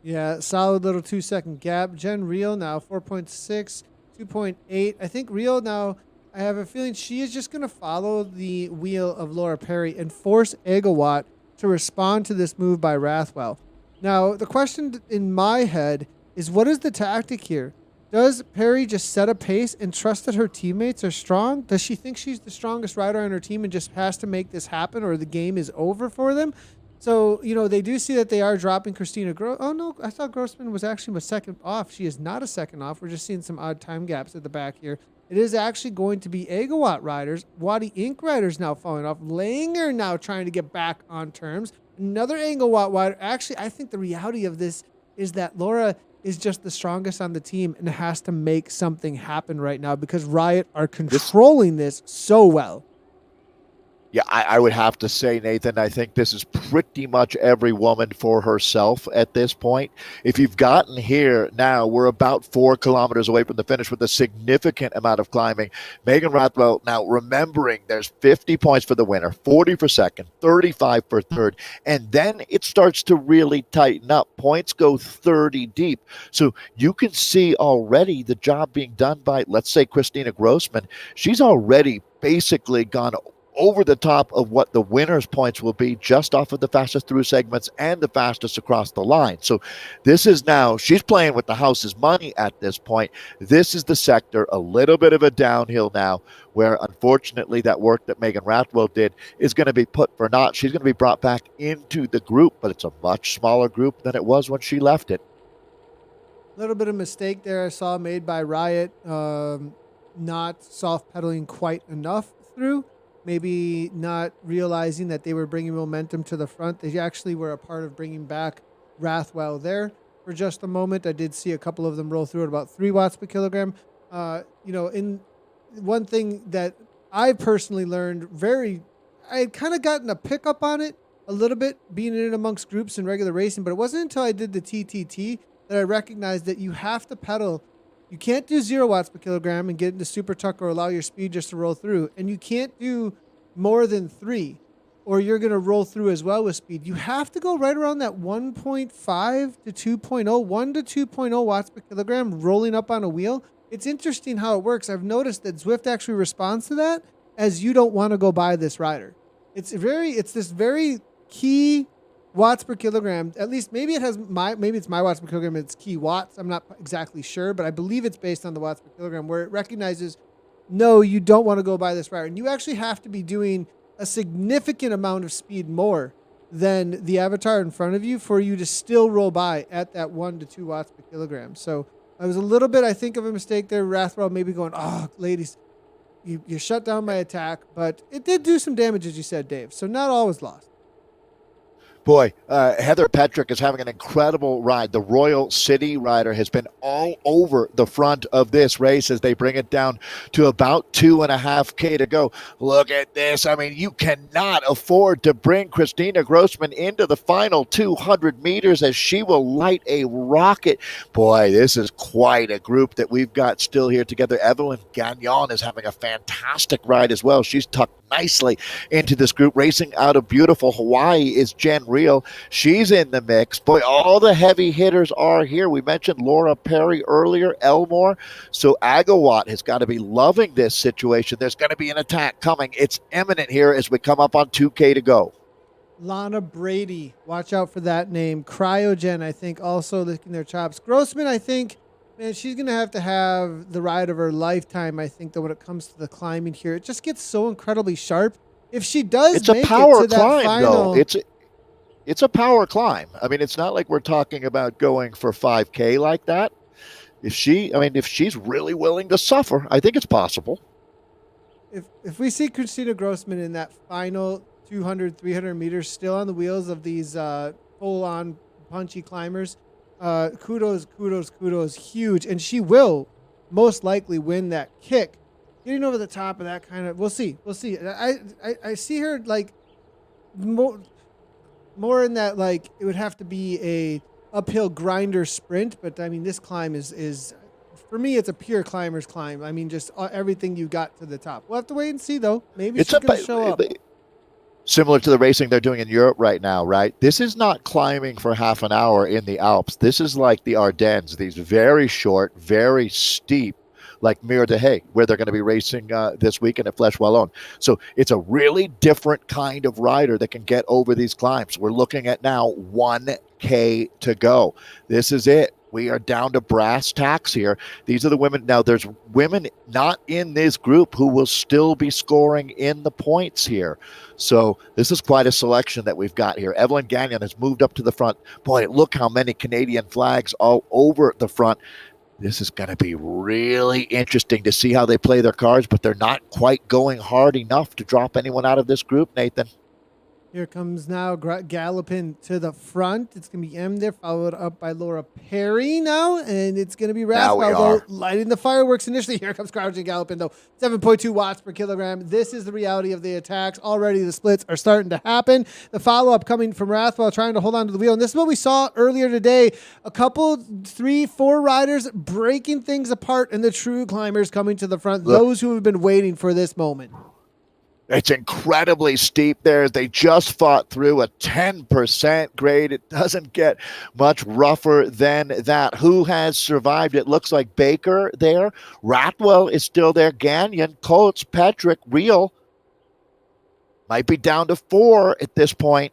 Yeah, solid little 2-second gap. Jen Reel now, 4.6, 2.8. I think Reel now, I have a feeling she is just going to follow the wheel of Laura Perry and force Egowatt to respond to this move by Rathwell. Now, the question in my head is, what is the tactic here? Does Perry just set a pace and trust that her teammates are strong? Does she think she's the strongest rider on her team and just has to make this happen, or the game is over for them? So, you know, they do see that they are dropping Christina Oh, no, I thought Grossman was actually a second off. She is not a second off. We're just seeing some odd time gaps at the back here. It is actually going to be Egowatt riders. Wadi Inc. riders now falling off. Langer now trying to get back on terms. Another Egowatt rider. Actually, I think the reality of this is that Laura is just the strongest on the team and has to make something happen right now because Riot are controlling this so well. Yeah, I would have to say, Nathan, I think this is pretty much every woman for herself at this point. If you've gotten here now, we're about 4 kilometers away from the finish with a significant amount of climbing. Megan Rathwell, now remembering there's 50 points for the winner, 40 for second, 35 for third, and then it starts to really tighten up. Points go 30 deep. So you can see already the job being done by, let's say, Christina Grossman. She's already basically gone over the top of what the winner's points will be just off of the fastest through segments and the fastest across the line. So this is now, she's playing with the house's money at this point. This is the sector, a little bit of a downhill now, where unfortunately that work that Megan Rathwell did is going to be put for naught. She's going to be brought back into the group, but it's a much smaller group than it was when she left it. A little bit of mistake there I saw made by Riot, not soft pedaling quite enough through. Maybe not realizing that they were bringing momentum to the front. They actually were a part of bringing back Rathwell there for just a moment. I did see a couple of them roll through at about 3 watts per kilogram. In one thing that I personally learned I had kind of gotten a pickup on it a little bit being in amongst groups in regular racing, but it wasn't until I did the TTT that I recognized that you have to pedal. You can't do 0 watts per kilogram and get into super tuck or allow your speed just to roll through. And you can't do more than 3. or you're going to roll through as well with speed. You have to go right around that 1.5 to 2.0, 1 to 2.0 watts per kilogram rolling up on a wheel. It's interesting how it works. I've noticed that Zwift actually responds to that as you don't want to go buy this rider. It's this very key watts per kilogram. At least maybe it's my watts per kilogram. It's key watts. I'm not exactly sure, but I believe it's based on the watts per kilogram where it recognizes, no, you don't want to go buy this rider. And you actually have to be doing a significant amount of speed more than the avatar in front of you for you to still roll by at that 1 to 2 watts per kilogram. So I was a little bit, I think, of a mistake there. Rathwell maybe going, oh, ladies, you shut down my attack. But it did do some damage, as you said, Dave. So not all was lost. Boy, Heather Petrick is having an incredible ride. The Royal City rider has been all over the front of this race as they bring it down to about 2.5K to go. Look at this. I mean, you cannot afford to bring Christina Grossman into the final 200 meters as she will light a rocket. Boy, this is quite a group that we've got still here together. Evelyn Gagnon is having a fantastic ride as well. She's tucked nicely into this group. Racing out of beautiful Hawaii is Jen Reel. She's in the mix. Boy, all the heavy hitters are here. We mentioned Laura Perry earlier, Elmore. So Agawat has got to be loving this situation. There's going to be an attack coming. It's imminent here as we come up on 2K to go. Lana Brady, watch out for that name. Cryogen, I think, also licking their chops. Grossman, I think, man, she's going to have the ride of her lifetime, I think, though, when it comes to the climbing here. It just gets so incredibly sharp. If she does make it to that final... Though. It's a power climb. I mean, it's not like we're talking about going for 5K like that. If she's really willing to suffer, I think it's possible. If we see Christina Grossman in that final 200, 300 meters still on the wheels of these full-on punchy climbers, kudos, huge. And she will most likely win that kick. Getting over the top of that kind of, we'll see. I see her like more in that, like, it would have to be a uphill grinder sprint. But I mean, this climb is for me, it's a pure climber's climb. I mean, just everything you got to the top. We'll have to wait and see, though. Maybe she's going to show up. Similar to the racing they're doing in Europe right now, right? This is not climbing for half an hour in the Alps. This is like the Ardennes, these very short, very steep, like Mire de Hay, where they're going to be racing this weekend at Flèche Wallonne. So it's a really different kind of rider that can get over these climbs. We're looking at now 1K to go. This is it. We are down to brass tacks here. These are the women. Now, there's women not in this group who will still be scoring in the points here. So this is quite a selection that we've got here. Evelyn Gagnon has moved up to the front. Boy, look how many Canadian flags all over the front. This is going to be really interesting to see how they play their cards, but they're not quite going hard enough to drop anyone out of this group, Nathan. Here comes now Gallopin to the front. It's going to be M there, followed up by Laura Perry now. And it's going to be Rathwell, lighting the fireworks initially. Here comes Crouching Gallopin, though. 7.2 watts per kilogram. This is the reality of the attacks. Already the splits are starting to happen. The follow-up coming from Rathwell, trying to hold on to the wheel. And this is what we saw earlier today. A couple, 3, 4 riders breaking things apart, and the true climbers coming to the front. Look. Those who have been waiting for this moment. It's incredibly steep there. They just fought through a 10% grade. It doesn't get much rougher than that. Who has survived? It looks like Baker there. Ratwell is still there. Gagnon, Coates, Petrick, Reel. Might be down to 4 at this point.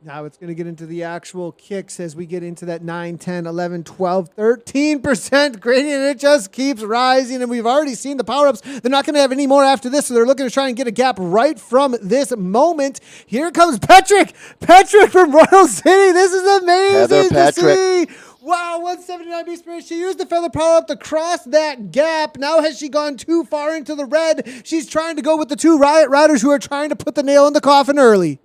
Now it's going to get into the actual kicks as we get into that 9, 10, 11, 12, 13% gradient. And it just keeps rising. And we've already seen the power-ups. They're not going to have any more after this. So they're looking to try and get a gap right from this moment. Here comes Petrick. Petrick from Royal City. This is amazing to see. Wow, 179 B sprint. She used the feather power up to cross that gap. Now has she gone too far into the red? She's trying to go with the 2 Riot Riders who are trying to put the nail in the coffin early.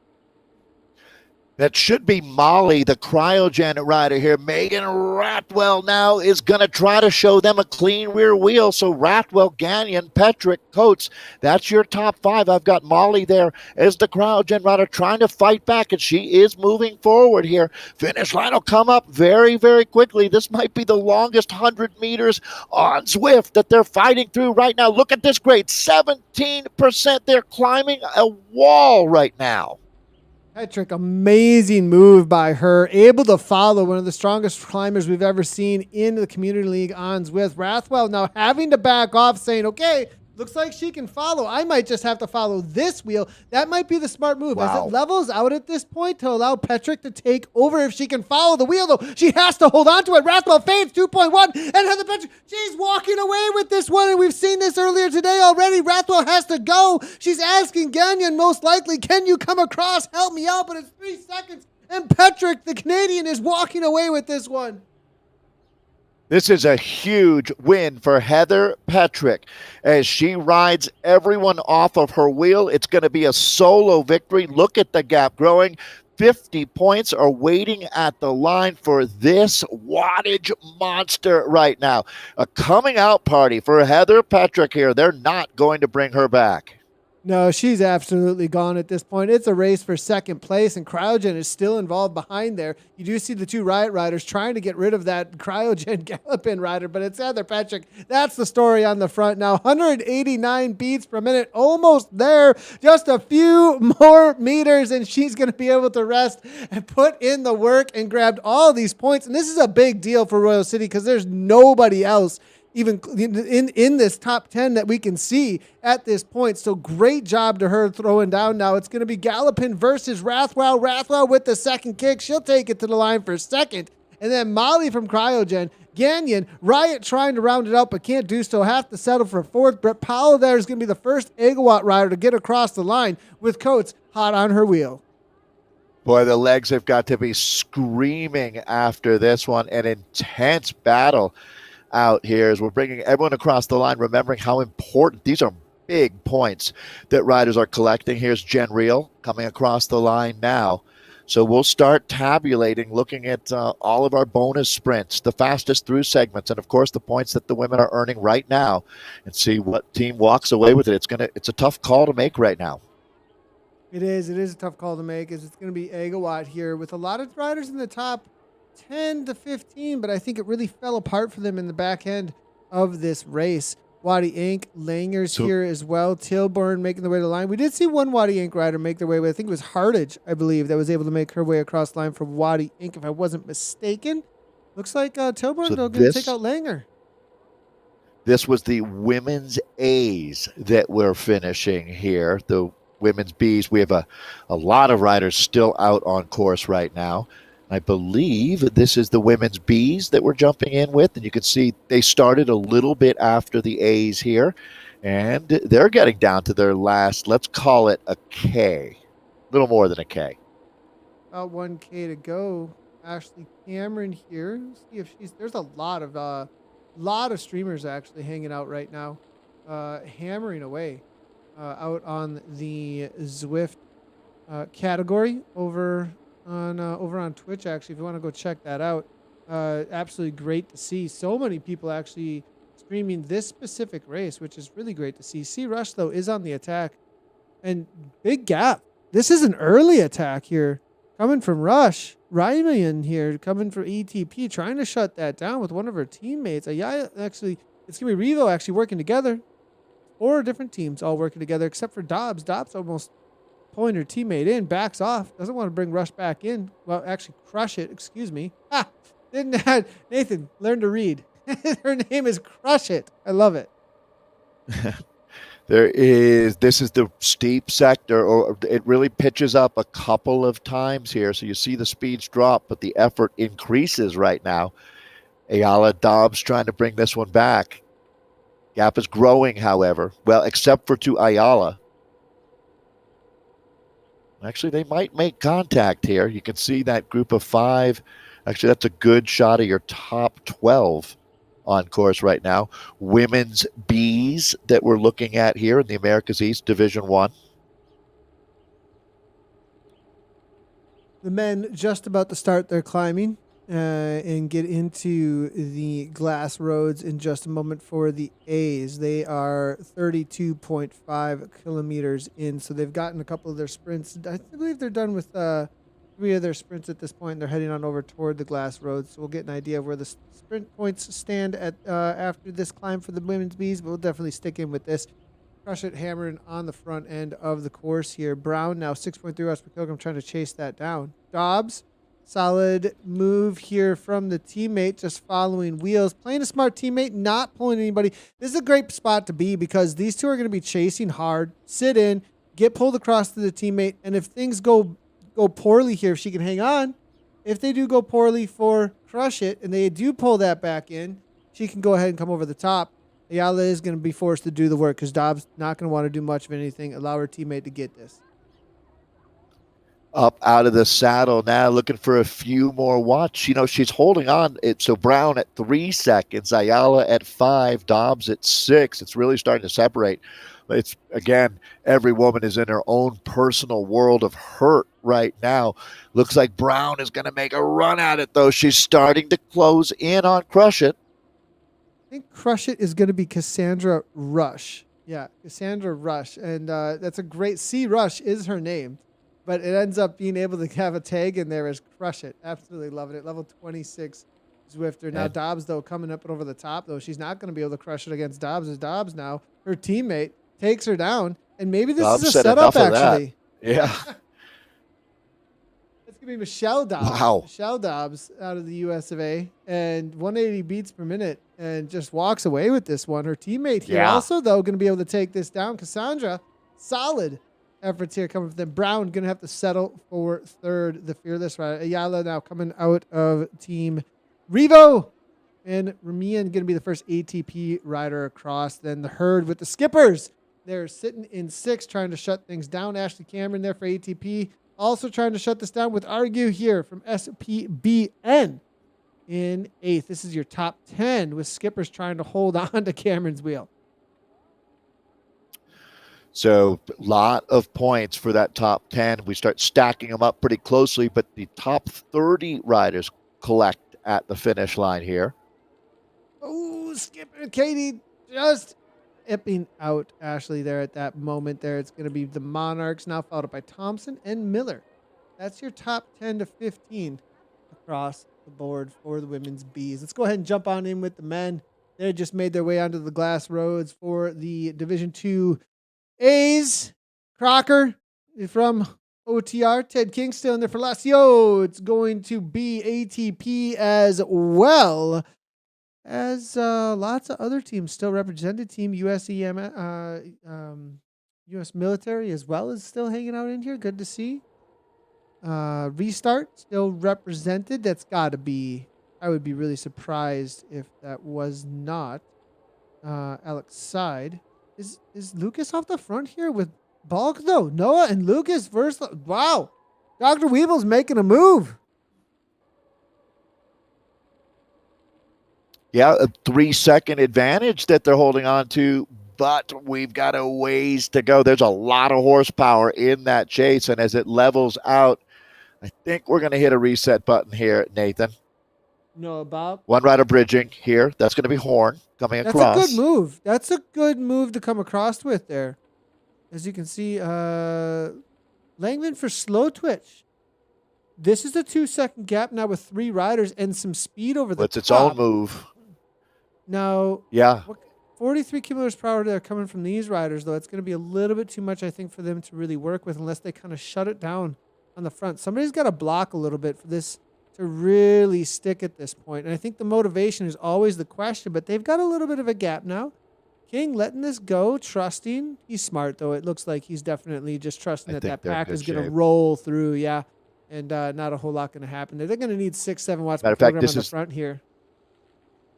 That should be Molly, the cryogen rider here. Megan Ratwell now is going to try to show them a clean rear wheel. So Ratwell, Gagnon, Petrick, Coates, that's your top five. I've got Molly there as the cryogen rider trying to fight back, and she is moving forward here. Finish line will come up very, very quickly. This might be the longest 100 meters on Zwift that they're fighting through right now. Look at this grade, 17%. They're climbing a wall right now. Petrick, amazing move by her. Able to follow one of the strongest climbers we've ever seen in the community league on Zwift. Rathwell now having to back off, saying, okay, looks like she can follow. I might just have to follow this wheel. That might be the smart move. Wow. As it levels out at this point to allow Petrick to take over if she can follow the wheel, though. She has to hold on to it. Rathwell fades 2.1, and Heather Petrick, she's walking away with this one, and we've seen this earlier today already. Rathwell has to go. She's asking Gagnon, most likely, can you come across? Help me out, but it's 3 seconds, and Petrick, the Canadian, is walking away with this one. This is a huge win for Heather Petrick as she rides everyone off of her wheel. It's going to be a solo victory. Look at the gap growing. 50 points are waiting at the line for this wattage monster right now. A coming out party for Heather Petrick here. They're not going to bring her back. No, she's absolutely gone at this point. It's a race for second place, and Cryogen is still involved behind there. You do see the two Riot riders trying to get rid of that Cryogen Gallopin rider, but it's Heather Petrick. That's the story on the front now. 189 beats per minute, almost there. Just a few more meters, and she's going to be able to rest and put in the work and grabbed all these points. And this is a big deal for Royal City because there's nobody else even in this top 10 that we can see at this point. So great job to her throwing down now. It's going to be Gallopin versus Rathwell. Rathwell with the second kick. She'll take it to the line for second. And then Molly from Cryogen. Gagnon, Riot trying to round it out, but can't do so. Have to settle for fourth. Brett Powell there is going to be the first Agawatt rider to get across the line with Coates hot on her wheel. Boy, the legs have got to be screaming after this one. An intense battle out here as we're bringing everyone across the line, remembering how important these are. Big points that riders are collecting. Here's Jen Reel coming across the line now. So we'll start tabulating, looking at all of our bonus sprints, the fastest through segments, and of course the points that the women are earning right now, and see what team walks away with it. It's a tough call to make right now. It is a tough call to make, as it's going to be Agawatt here with a lot of riders in the top 10 to 15, but I think it really fell apart for them in the back end of this race. Waddy Inc. Langer's here as well. Tilburn making the way to the line. We did see one Waddy Inc. rider make their way, but I think it was Hardage, I believe, that was able to make her way across the line for Waddy Inc., if I wasn't mistaken. Looks like Tilburn going to take out Langer. This was the women's A's that we're finishing here. The women's B's, we have a lot of riders still out on course right now. I believe this is the women's B's that we're jumping in with, and you can see they started a little bit after the A's here, and they're getting down to their last, let's call it a K, a little more than a K. About 1K to go. Ashley Cameron here. Let's see if there's a lot of streamers actually hanging out right now, hammering away out on the Zwift category over on Twitch. Actually, if you want to go check that out, absolutely great to see so many people actually streaming this specific race, which is really great to see. C Rush though is on the attack, and big gap. This is an early attack here coming from Rush. Ryman here coming from ETP, trying to shut that down with one of her teammates. Actually, it's gonna be Revo actually working together. 4 different teams all working together except for Dobbs. Dobbs almost pulling her teammate in, backs off, doesn't want to bring Rush back in. Well, actually Crush It, excuse me. Nathan, learn to read. Her name is Crush It. I love it. This is the steep sector, or it really pitches up a couple of times here. So you see the speeds drop, but the effort increases right now. Ayala Dobbs trying to bring this one back. Gap is growing, however. Well, except for to Ayala. Actually, they might make contact here. You can see that group of 5. Actually, that's a good shot of your top 12 on course right now. Women's B's that we're looking at here in the Americas East Division 1. The men just about to start their climbing and get into the glass roads in just a moment for the A's. They are 32.5 kilometers in, so they've gotten a couple of their sprints. I believe they're done with 3 of their sprints at this point. They're heading on over toward the glass roads, so we'll get an idea of where the sprint points stand at after this climb for the women's bees, but we'll definitely stick in with this. Crush it hammering on the front end of the course here. Brown now 6.3 watts per kilogram trying to chase that down. Dobbs, solid move here from the teammate, just following wheels. Playing a smart teammate, not pulling anybody. This is a great spot to be because these two are going to be chasing hard, sit in, get pulled across to the teammate, and if things go poorly here, if she can hang on, if they do go poorly for Crush It and they do pull that back in, she can go ahead and come over the top. Ayala is going to be forced to do the work because Dobbs not going to want to do much of anything. Allow her teammate to get this. Up out of the saddle now, looking for a few more watts. She's holding on. So Brown at 3 seconds, Ayala at 5, Dobbs at 6. It's really starting to separate. It's, again, every woman is in her own personal world of hurt right now. Looks like Brown is going to make a run at it, though. She's starting to close in on Crush It. I think Crush It is going to be Cassandra Rush. Yeah, Cassandra Rush. And that's a great... C. Rush is her name. But it ends up being able to have a tag in there as Crush It. Absolutely loving it. Level 26 Zwifter. Now Dobbs, though, coming up and over the top, though. She's not going to be able to crush it against Dobbs. As Dobbs now, her teammate, takes her down. And maybe this Dobbs is a setup, actually. Yeah. It's going to be Michelle Dobbs. Wow. Michelle Dobbs out of the US of A. And 180 beats per minute. And just walks away with this one. Her teammate here also, though, going to be able to take this down. Cassandra, solid efforts here coming from them. Brown going to have to settle for third. The fearless rider. Ayala now coming out of team Revo. And Ramian going to be the first ATP rider across. Then the herd with the skippers. They're sitting in 6th trying to shut things down. Ashley Cameron there for ATP. Also trying to shut this down with Argue here from SPBN in 8th. This is your top 10 with skippers trying to hold on to Cameron's wheel. So a lot of points for that top 10. We start stacking them up pretty closely, but the top 30 riders collect at the finish line here. Oh, Skipper Katie just ipping out Ashley there at that moment there. It's going to be the Monarchs now followed by Thompson and Miller. That's your top 10 to 15 across the board for the women's bees. Let's go ahead and jump on in with the men. They just made their way onto the glass roads for the Division 2 A's. Crocker from OTR. Ted King still in there for Lazio. It's going to be ATP as well as lots of other teams still represented. Team USEM, U.S. military as well is still hanging out in here. Good to see. Restart still represented. That's got to be... I would be really surprised if that was not Alex Side. Is Lucas off the front here with Bulk, though? Noah and Lucas versus... Wow. Dr. Weeble's making a move. Yeah, a 3-second advantage that they're holding on to, but we've got a ways to go. There's a lot of horsepower in that chase, and as it levels out, I think we're going to hit a reset button here, Nathan. No, Bob. One rider bridging here. That's going to be Horn coming across. That's a good move. That's a good move to come across with there. As you can see, Langman for slow twitch. This is a 2-second gap now with 3 riders and some speed over the top. It's its own move. Now, yeah, 43 kilometers per hour there coming from these riders, though. It's going to be a little bit too much, I think, for them to really work with unless they kind of shut it down on the front. Somebody's got to block a little bit for this to really stick at this point. And I think the motivation is always the question, but they've got a little bit of a gap now. King letting this go, trusting. He's smart, though. It looks like he's definitely just trusting that pack is going to roll through, yeah, and not a whole lot going to happen. They're going to need 6-7 watts per kilogram on the front here.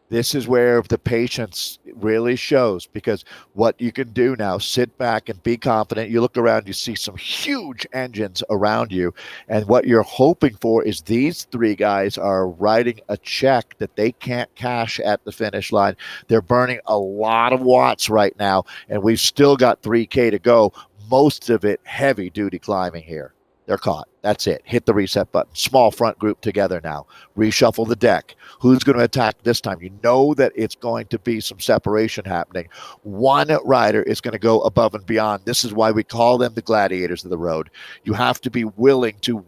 This is where the patience really shows, because what you can do now, sit back and be confident. You look around, you see some huge engines around you, and what you're hoping for is these 3 guys are writing a check that they can't cash at the finish line. They're burning a lot of watts right now, and we've still got 3K to go, most of it heavy-duty climbing here. They're caught. That's it. Hit the reset button. Small front group together now. Reshuffle the deck. Who's going to attack this time? You know that it's going to be some separation happening. One rider is going to go above and beyond. This is why we call them the gladiators of the road. You have to be willing to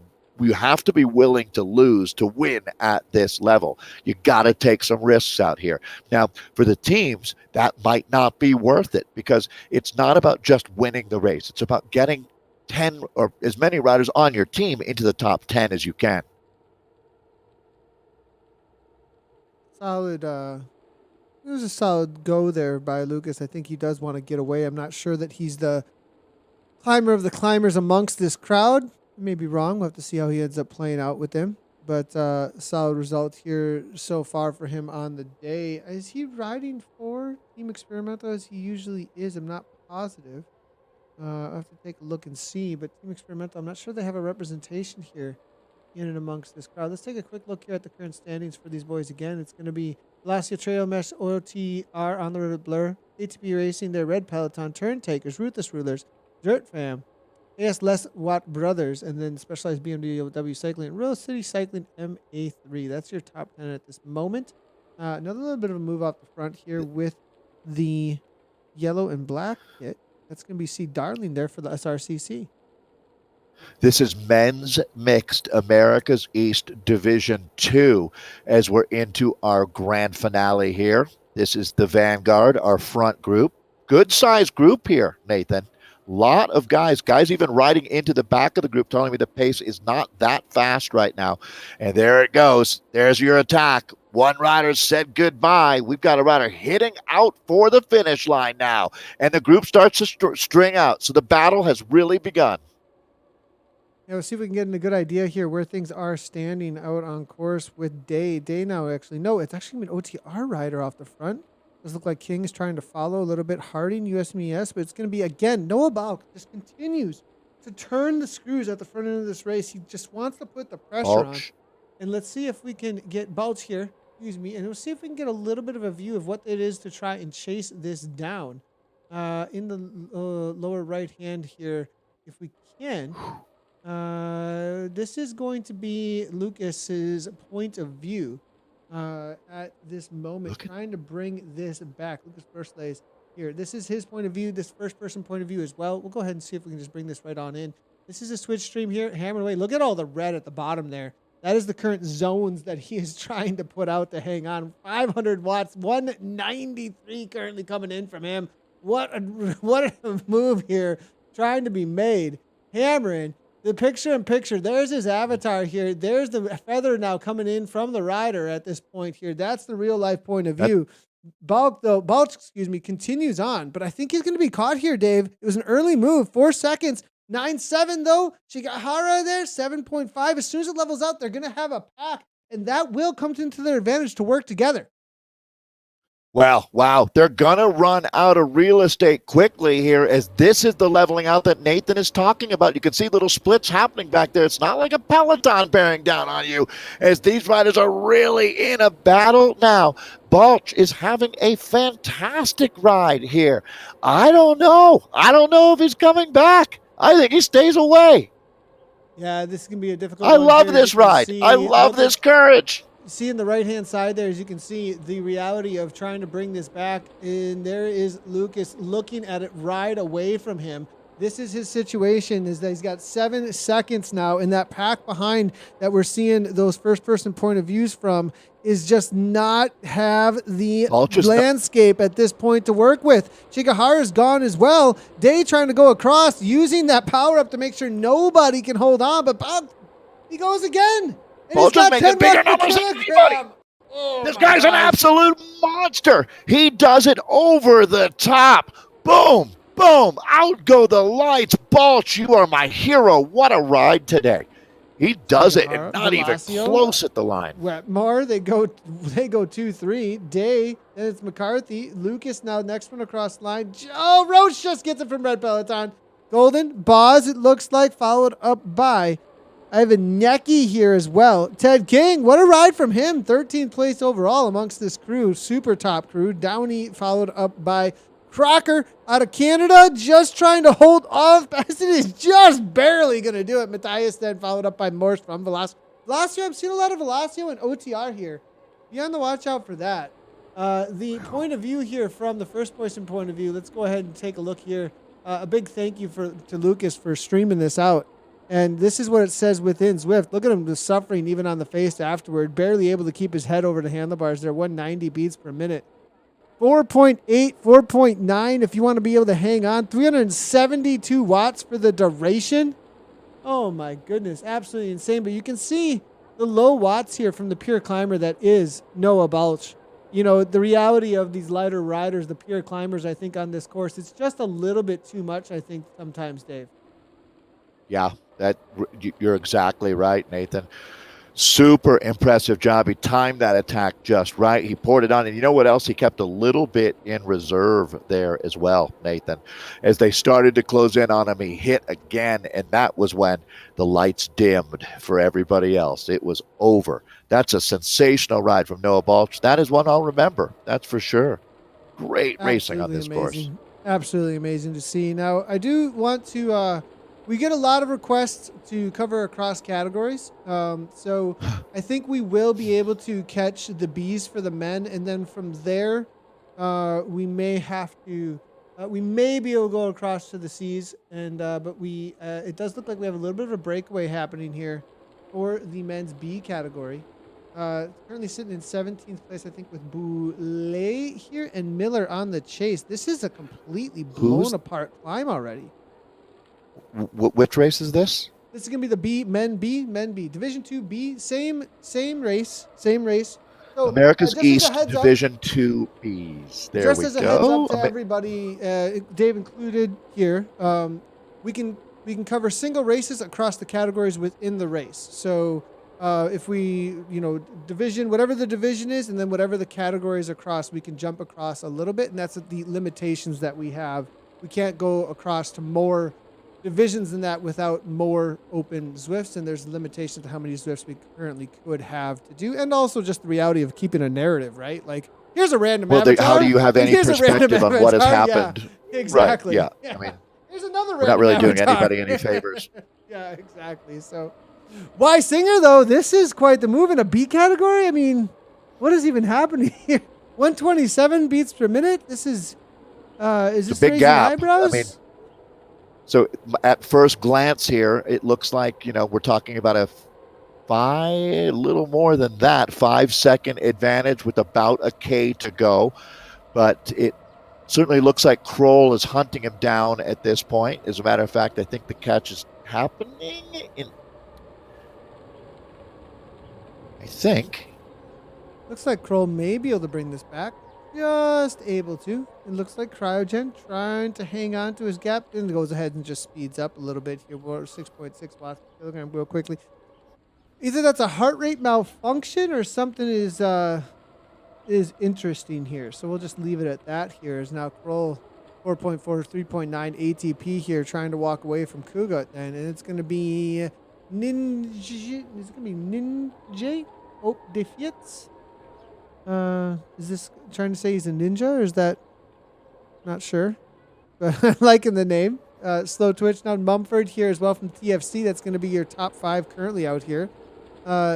lose to win at this level. You got to take some risks out here. Now, for the teams, that might not be worth it because it's not about just winning the race. It's about getting 10 or as many riders on your team into the top 10 as you can. Solid. It was a solid go there by Lucas. I think he does want to get away. I'm not sure that he's the climber of the climbers amongst this crowd. I may be wrong. We'll have to see how he ends up playing out with them. But solid result here so far for him on the day. Is he riding for Team Experimental as he usually is? I'm not positive. I'll have to take a look and see. But Team Experimental, I'm not sure they have a representation here in and amongst this crowd. Let's take a quick look here at the current standings for these boys again. It's going to be Velocia Trail Mesh OTR on the road Blur, ATP Racing, their Red Peloton, Turn Takers, Ruthless Rulers, Dirt Fam, AS Les Watt Brothers, and then Specialized BMW Cycling, Real City Cycling MA3. That's your top 10 at this moment. Another little bit of a move off the front here with the yellow and black kit. That's going to be C. Darling there for the SRCC. This is men's mixed America's East Division 2 as we're into our grand finale here. This is the Vanguard, our front group. Good sized group here, Nathan. Lot of guys even riding into the back of the group telling me the pace is not that fast right now. And there it goes. There's your attack. One rider said goodbye. We've got a rider hitting out for the finish line now. And the group starts to string out. So the battle has really begun. Yeah, we'll see if we can get a good idea here where things are standing out on course with Day. Day now, actually. No, it's actually an OTR rider off the front. Does look like King's trying to follow a little bit. Harding, USMES, but it's going to be, again, Noah Balk just continues to turn the screws at the front end of this race. He just wants to put the pressure on. And let's see if we can get Balch here, and we'll see if we can get a little bit of a view of what it is to try and chase this down. In the lower right hand here, if we can. This is going to be Lucas's point of view. At this moment, trying to bring this back. Lucas Burslays here. This is his point of view, this first-person point of view as well. We'll go ahead and see if we can just bring this right on in. This is a Switch stream here, hammering away. Look at all the red at the bottom there. That is the current zones that he is trying to put out to hang on. 500 watts, 193 currently coming in from him. What a move here, trying to be made. Hammering. The picture-in-picture, there's his avatar here. There's the feather now coming in from the rider at this point here. That's the real-life point of view. Balch, continues on, but I think he's going to be caught here, Dave. It was an early move, 4 seconds. 9.7, though. Shigahara there, 7.5. As soon as it levels out, they're going to have a pack, and that will come into their advantage to work together. Well, wow. They're going to run out of real estate quickly here as this is the leveling out that Nathan is talking about. You can see little splits happening back there. It's not like a peloton bearing down on you as these riders are really in a battle now. Balch is having a fantastic ride here. I don't know if he's coming back. I think he stays away. Yeah, this is going to be a difficult I love this ride. I love this courage. See in the right-hand side there, as you can see, the reality of trying to bring this back. And there is Lucas looking at it right away from him. This is his situation, is that he's got 7 seconds now, and that pack behind that we're seeing those first-person point of views from is just not have the landscape at this point to work with. Shigahara's gone as well. Day trying to go across, using that power-up to make sure nobody can hold on, but Bob, he goes again. Balch is making bigger numbers than anybody. This guy's an absolute monster. He does it over the top. Boom, boom, out go the lights. Balch, you are my hero. What a ride today. He does it, and not even close at the line. Wetmore, they go 2-3. Day, then it's McCarthy. Lucas now next one across the line. Oh, Roach just gets it from Red Peloton. Golden, Boz, it looks like, followed up by Ivan Necki here as well. Ted King, what a ride from him. 13th place overall amongst this crew. Super top crew. Downey followed up by Crocker out of Canada, just trying to hold off. Baston is just barely going to do it. Matthias then followed up by Morse from Velasco. Velasco, I'm seeing a lot of Velasco and OTR here. Be on the watch out for that. The point of view here from the first person point of view, let's go ahead and take a look here. A big thank you to Lucas for streaming this out. And this is what it says within Zwift. Look at him just suffering even on the face afterward. Barely able to keep his head over the handlebars. They're 190 beats per minute. 4.8, 4.9 if you want to be able to hang on. 372 watts for the duration. Oh my goodness, absolutely insane. But you can see the low watts here from the pure climber that is Noah Balch. You know, the reality of these lighter riders, the pure climbers, I think on this course, it's just a little bit too much, I think, sometimes, Dave. Yeah, you're exactly right, Nathan. Super impressive job. He timed that attack just right. He poured it on. And you know what else? He kept a little bit in reserve there as well, Nathan. As they started to close in on him, he hit again. And that was when the lights dimmed for everybody else. It was over. That's a sensational ride from Noah Balch. That is one I'll remember. That's for sure. Great racing on this course. Absolutely amazing to see. Now, I do want to... we get a lot of requests to cover across categories. So I think we will be able to catch the Bs for the men. And then from there, we may have to, we may be able to go across to the Cs. And, but it does look like we have a little bit of a breakaway happening here for the men's B category. Currently sitting in 17th place, I think, with Boulay here and Miller on the chase. This is a completely blown apart climb already. Which race is this? This is going to be the men B. Division 2 B, same race. So, America's East Division 2 Bs. There just we as a go. heads up to everybody, Dave included here, we can cover single races across the categories within the race. So if we, division, whatever the division is, and then whatever the categories across, we can jump across a little bit, and that's the limitations that we have. We can't go across to more divisions than that without more open Zwifts, and there's limitations to how many Zwifts we currently could have to do, and also just the reality of keeping a narrative, right? Like, here's a random avatar. How do you have any perspective on what has happened? Yeah, exactly. Right, yeah. I mean, here's another we're not really avatar. doing anybody any favors. Yeah, exactly. So, why Singer, though? This is quite the move in a B category. I mean, what is even happening here? 127 beats per minute? This is this a big raising gap. eyebrows? I mean, so at first glance here, it looks like, we're talking about a little more than that, 5-second advantage with about a K to go. But it certainly looks like Kroll is hunting him down at this point. As a matter of fact, I think the catch is happening I think. Looks like Kroll may be able to bring this back. Just able to. It looks like Cryogen trying to hang on to his gap. Then goes ahead and just speeds up a little bit here. 6.6 watts per kilogram real quickly. Either that's a heart rate malfunction or something is interesting here. So we'll just leave it at that here. Is now Kroll 4.4, 3.9 ATP here trying to walk away from Kugut. And it's going to be Ninja. It's going to be Ninja. Oh, Defiats. Is this trying to say he's a ninja, or is that not sure? But I'm liking the name. Slow Twitch. Now Mumford here as well from TFC. That's going to be your top 5 currently out here.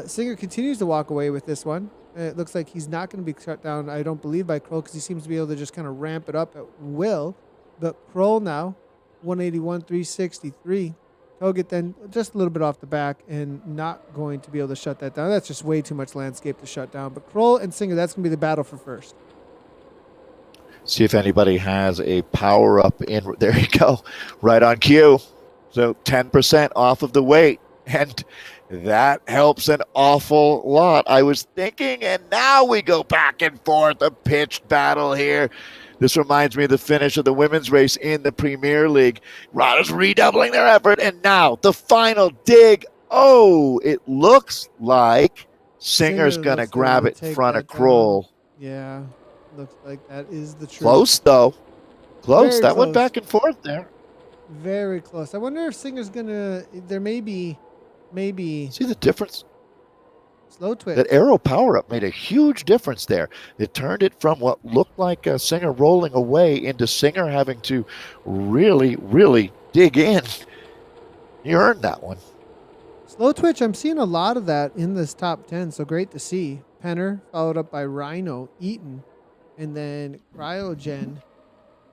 Singer continues to walk away with this one. It looks like he's not going to be shut down, I don't believe, by Kroll, because he seems to be able to just kind of ramp it up at will. But Kroll now, 181, 363. Toget then just a little bit off the back and not going to be able to shut that down. That's just way too much landscape to shut down. But Kroll and Singer, that's going to be the battle for first. See if anybody has a power up in. There you go. Right on cue. So 10% off of the weight. And that helps an awful lot. I was thinking, and now we go back and forth, a pitched battle here. This reminds me of the finish of the women's race in the Premier League. Riders redoubling their effort, and now the final dig. Oh, it looks like Singer's going to grab it in front of Kroll. Yeah, looks like that is the truth. Close, though. Close. That close. went back and forth there. Very close. I wonder if Singer's going to... There may be... See the difference? Slow twitch. That aero power-up made a huge difference there. It turned it from what looked like a Singer rolling away into Singer having to really, really dig in. You earned that one. Slow twitch, I'm seeing a lot of that in this top 10, so great to see. Penner, followed up by Rhino, Eaton, and then Cryogen,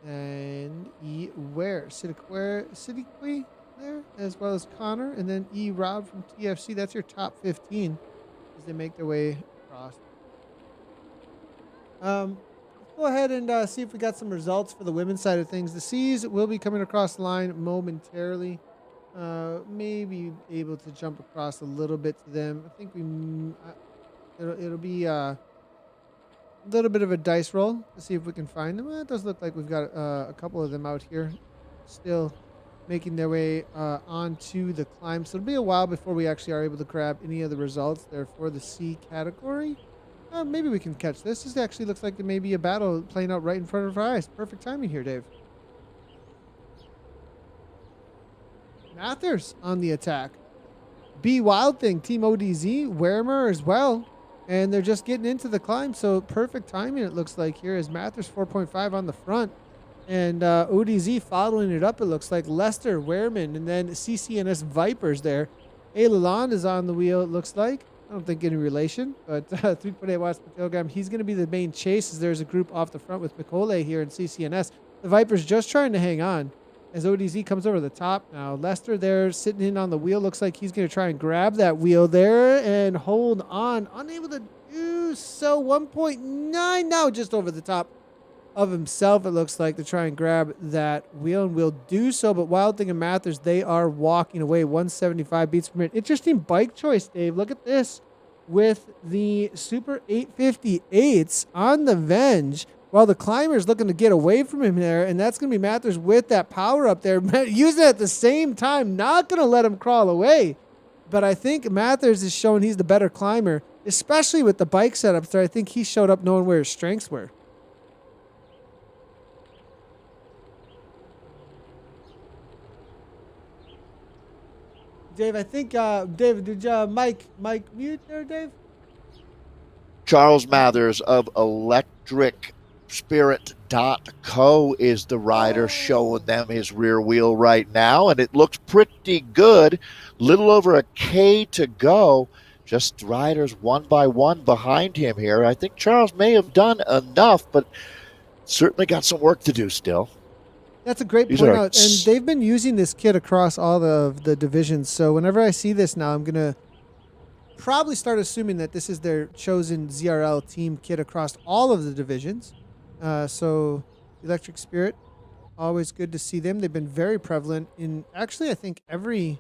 and Siddiqui there, as well as Connor, and then Rob from TFC. That's your top 15 as they make their way across. Let's go ahead and see if we got some results for the women's side of things. The C's will be coming across the line momentarily. Maybe able to jump across a little bit to them. I think it'll be a little bit of a dice roll to see if we can find them. It does look like we've got a couple of them out here still making their way onto the climb. So it'll be a while before we actually are able to grab any of the results there for the C category. Maybe we can catch this. This actually looks like there may be a battle playing out right in front of our eyes. Perfect timing here, Dave. Mathers on the attack. B Wild Thing, Team ODZ, Wermer as well. And they're just getting into the climb, so perfect timing it looks like here as Mathers 4.5 on the front. And ODZ following it up, it looks like Lester, Wehrman, and then CCNS Vipers there. A Lalonde is on the wheel, it looks like. I don't think any relation, but 3.8 watts per kilogram. He's going to be the main chase as there's a group off the front with Mikole here and CCNS. The Vipers just trying to hang on as ODZ comes over the top now. Lester there sitting in on the wheel. Looks like he's going to try and grab that wheel there and hold on. Unable to do so. 1.9 now just over the top of himself, it looks like, to try and grab that wheel, and will do so. But Wild Thing and Mathers, they are walking away. 175 beats per minute. Interesting bike choice, Dave. Look at this with the Super 858s on the Venge, while the climber's looking to get away from him there, and that's going to be Mathers with that power up there. Using it at the same time, not going to let him crawl away. But I think Mathers is showing he's the better climber, especially with the bike setups there. I think he showed up knowing where his strengths were. Dave, I think, Dave, did Mike mute there, Dave? Charles Mathers of ElectricSpirit.co is the rider showing them his rear wheel right now, and it looks pretty good. Little over a K to go. Just riders one by one behind him here. I think Charles may have done enough, but certainly got some work to do still. That's a great point out. And they've been using this kit across all of the divisions. So whenever I see this now, I'm going to probably start assuming that this is their chosen ZRL team kit across all of the divisions. So Electric Spirit, always good to see them. They've been very prevalent in, actually, I think every,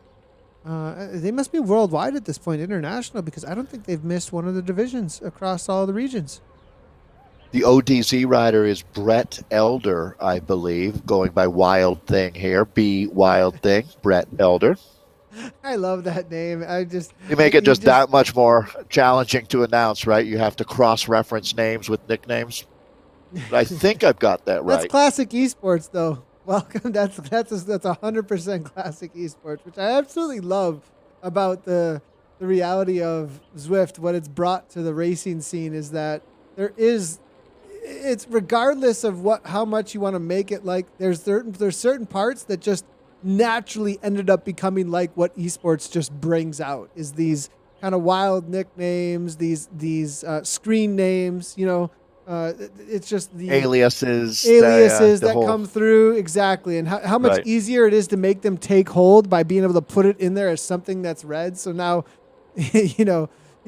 they must be worldwide at this point, international, because I don't think they've missed one of the divisions across all the regions. The ODZ rider is Brett Elder, I believe, going by Wild Thing here. B Wild Thing, Brett Elder. I love that name. You make it just that much more challenging to announce, right? You have to cross-reference names with nicknames. But I think I've got that right. That's classic esports, though. Welcome. That's 100% classic esports, which I absolutely love about the reality of Zwift. What it's brought to the racing scene is that it's regardless of how much you want to make it like, there's certain parts that just naturally ended up becoming like what esports just brings out, is these kind of wild nicknames, these screen names, it's just the aliases that come through. Exactly. And how much easier it is to make them take hold by being able to put it in there as something that's red. So now, he's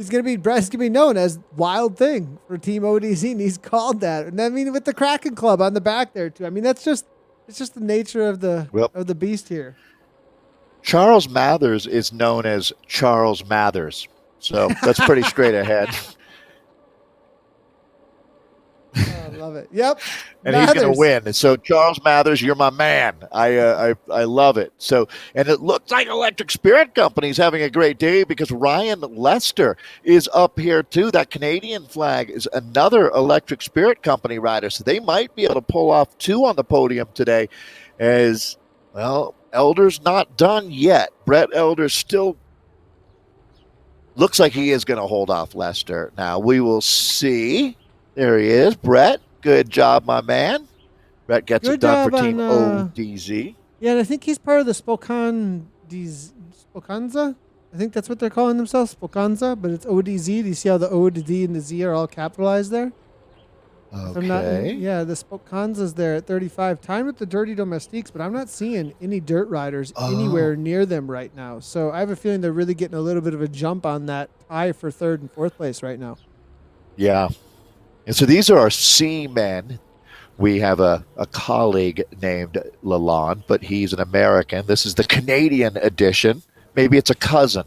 going to be known as Wild Thing for Team ODZ, and he's called that. And I mean, with the Kraken Club on the back there too. I mean, it's just the nature of the beast here. Charles Mathers is known as Charles Mathers, so that's pretty straight ahead. Oh, I love it. Yep. And Mathers. He's going to win. So Charles Mathers, you're my man. I love it. So, and it looks like Electric Spirit Company's having a great day because Ryan Lester is up here too. That Canadian flag is another Electric Spirit Company rider. So they might be able to pull off two on the podium today as, well, Elder's not done yet. Brett Elder's still Looks like he is going to hold off Lester. Now we will see. There he is, Brett. Good job, my man. Brett gets Good it done for job Team on. ODZ. Yeah, and I think he's part of the Spokanza. I think that's what they're calling themselves, Spokanza, but it's ODZ. Do you see how the O, the D, and the Z are all capitalized there? If I'm not, Okay. yeah, the Spokanza's there at 35. Timed with the Dirty Domestiques, but I'm not seeing any dirt riders anywhere near them right now. So I have a feeling they're really getting a little bit of a jump on that tie for third and fourth place right now. Yeah. And so these are our C men. We have a colleague named Lalonde, but he's an American. This is the Canadian edition. Maybe it's a cousin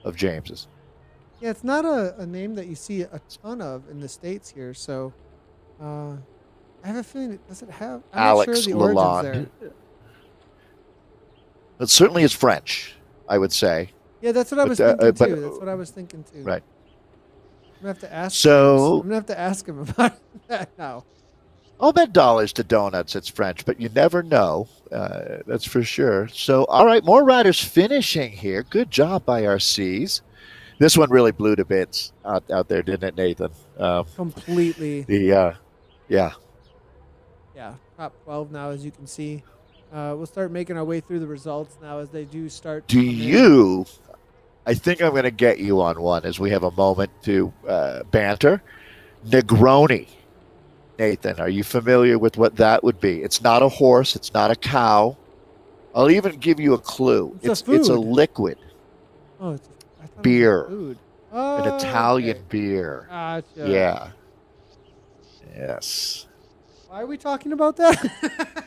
of James's. Yeah, it's not a name that you see a ton of in the States here. So I have a feeling it doesn't have. I'm Alex not sure the origins Lalonde. there. It certainly is French, I would say. Yeah, that's what I was thinking too. That's what I was thinking too. Right. I'm gonna have to ask. So I'm gonna have to ask him about that now. I'll bet dollars to donuts it's French, but you never know. That's for sure. So, all right, more riders finishing here. Good job by our C's. This one really blew to bits out there, didn't it, Nathan? Completely. Yeah. Yeah, top 12 now, as you can see. We'll start making our way through the results now as they do start. Do you? I think I'm going to get you on one as we have a moment to banter. Negroni. Nathan, are you familiar with what that would be? It's not a horse. It's not a cow. I'll even give you a clue. It's a a food. liquid. Oh, I thought Beer. It was food. An Oh, Italian okay. beer. Gotcha. Yeah. Yes. Why are we talking about that?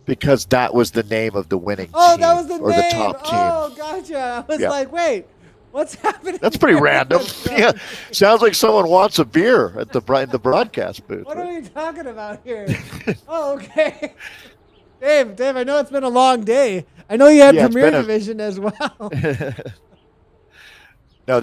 Because that was the name of the winning team. That was the name. Or the top team. Oh, gotcha. I was like, wait, what's happening? That's pretty random. Yeah. Sounds like someone wants a beer at in the broadcast booth. What are we talking about here? Oh, okay. Dave, I know it's been a long day. I know you had Premier Division as well. No,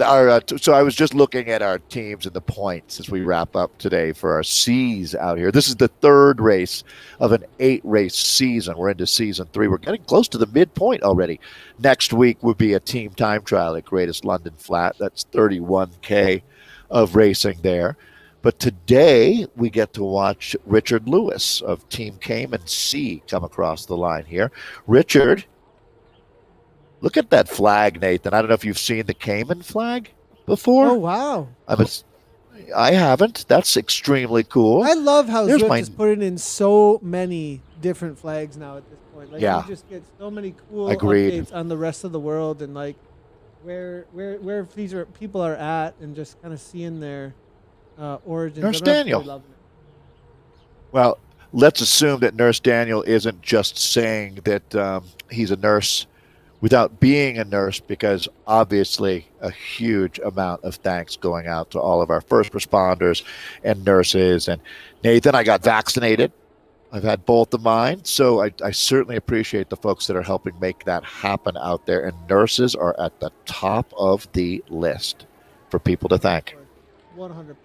so I was just looking at our teams and the points as we wrap up today for our C's out here. This is the third race of an 8-race season. We're into season 3. We're getting close to the midpoint already. Next week would be a team time trial at Greatest London Flat. That's 31K of racing there. But today we get to watch Richard Lewis of Team Cayman C come across the line here. Richard, look at that flag, Nathan. I don't know if you've seen the Cayman flag before. Oh, wow. I haven't. That's extremely cool. I love how Zwift is putting in so many different flags now at this point. Like, you just get so many cool updates on the rest of the world and like where people are at and just kind of seeing their origins. Nurse Daniel. Well, let's assume that Nurse Daniel isn't just saying that he's a nurse without being a nurse, because obviously a huge amount of thanks going out to all of our first responders and nurses. And Nathan, I got vaccinated. I've had both of mine. So I certainly appreciate the folks that are helping make that happen out there. And nurses are at the top of the list for people to thank. 100%.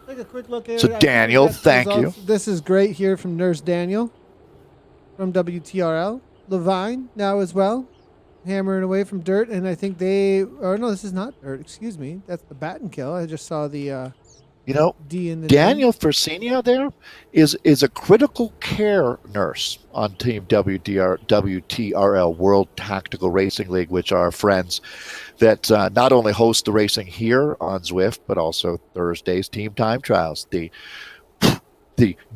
Take a quick look here. So Daniel, thank you. This is great here from Nurse Daniel from WTRL. Levine now as well, hammering away from dirt, and I think no, this is not dirt. Excuse me, that's the bat and kill. I just saw the D in the Daniel Fersinia there is a critical care nurse on Team WTRL World Tactical Racing League, which are friends that not only host the racing here on Zwift, but also Thursday's team time trials. The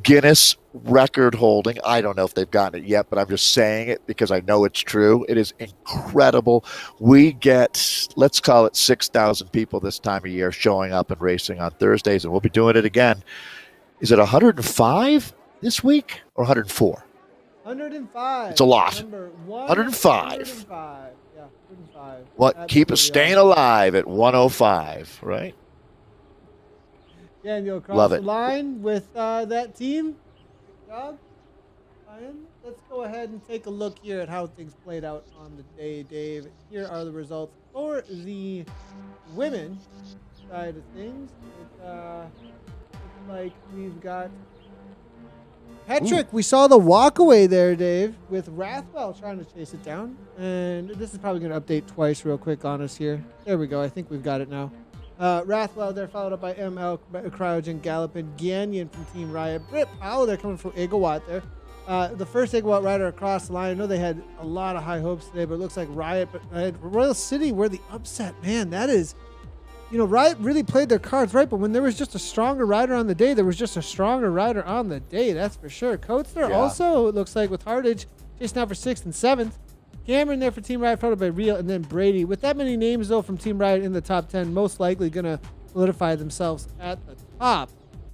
Guinness record holding, I don't know if they've gotten it yet, but I'm just saying it because I know it's true. It is incredible. We get, let's call it 6,000 people this time of year showing up and racing on Thursdays, and we'll be doing it again. Is it 105 this week or 104? 105. It's a lot. 105. 105. Yeah, 105. What? Keep us staying alive at 105, right? Yeah, and you'll cross the line with that team. Good job, Ryan. Let's go ahead and take a look here at how things played out on the day, Dave. Here are the results for the women side of things. It looks like we've got Petrick, we saw the walk away there, Dave, with Rathwell trying to chase it down. And this is probably going to update twice real quick on us here. There we go. I think we've got it now. Rathwell there, followed up by ML, Cryogen, Gallopin, Ganyan from Team Riot. Britt Powell, they're coming from Igawatt there. The first Igawatt rider across the line. I know they had a lot of high hopes today, but it looks like Riot, but Royal City were the upset. Man, that is... Riot really played their cards right, but when there was just a stronger rider on the day, there was just a stronger rider on the day. That's for sure. Coates there also, it looks like, with Hardage chasing out for 6th and 7th. Cameron there for Team Riot, followed by Real, and then Brady. With that many names, though, from Team Riot in the top 10, most likely going to solidify themselves at the top.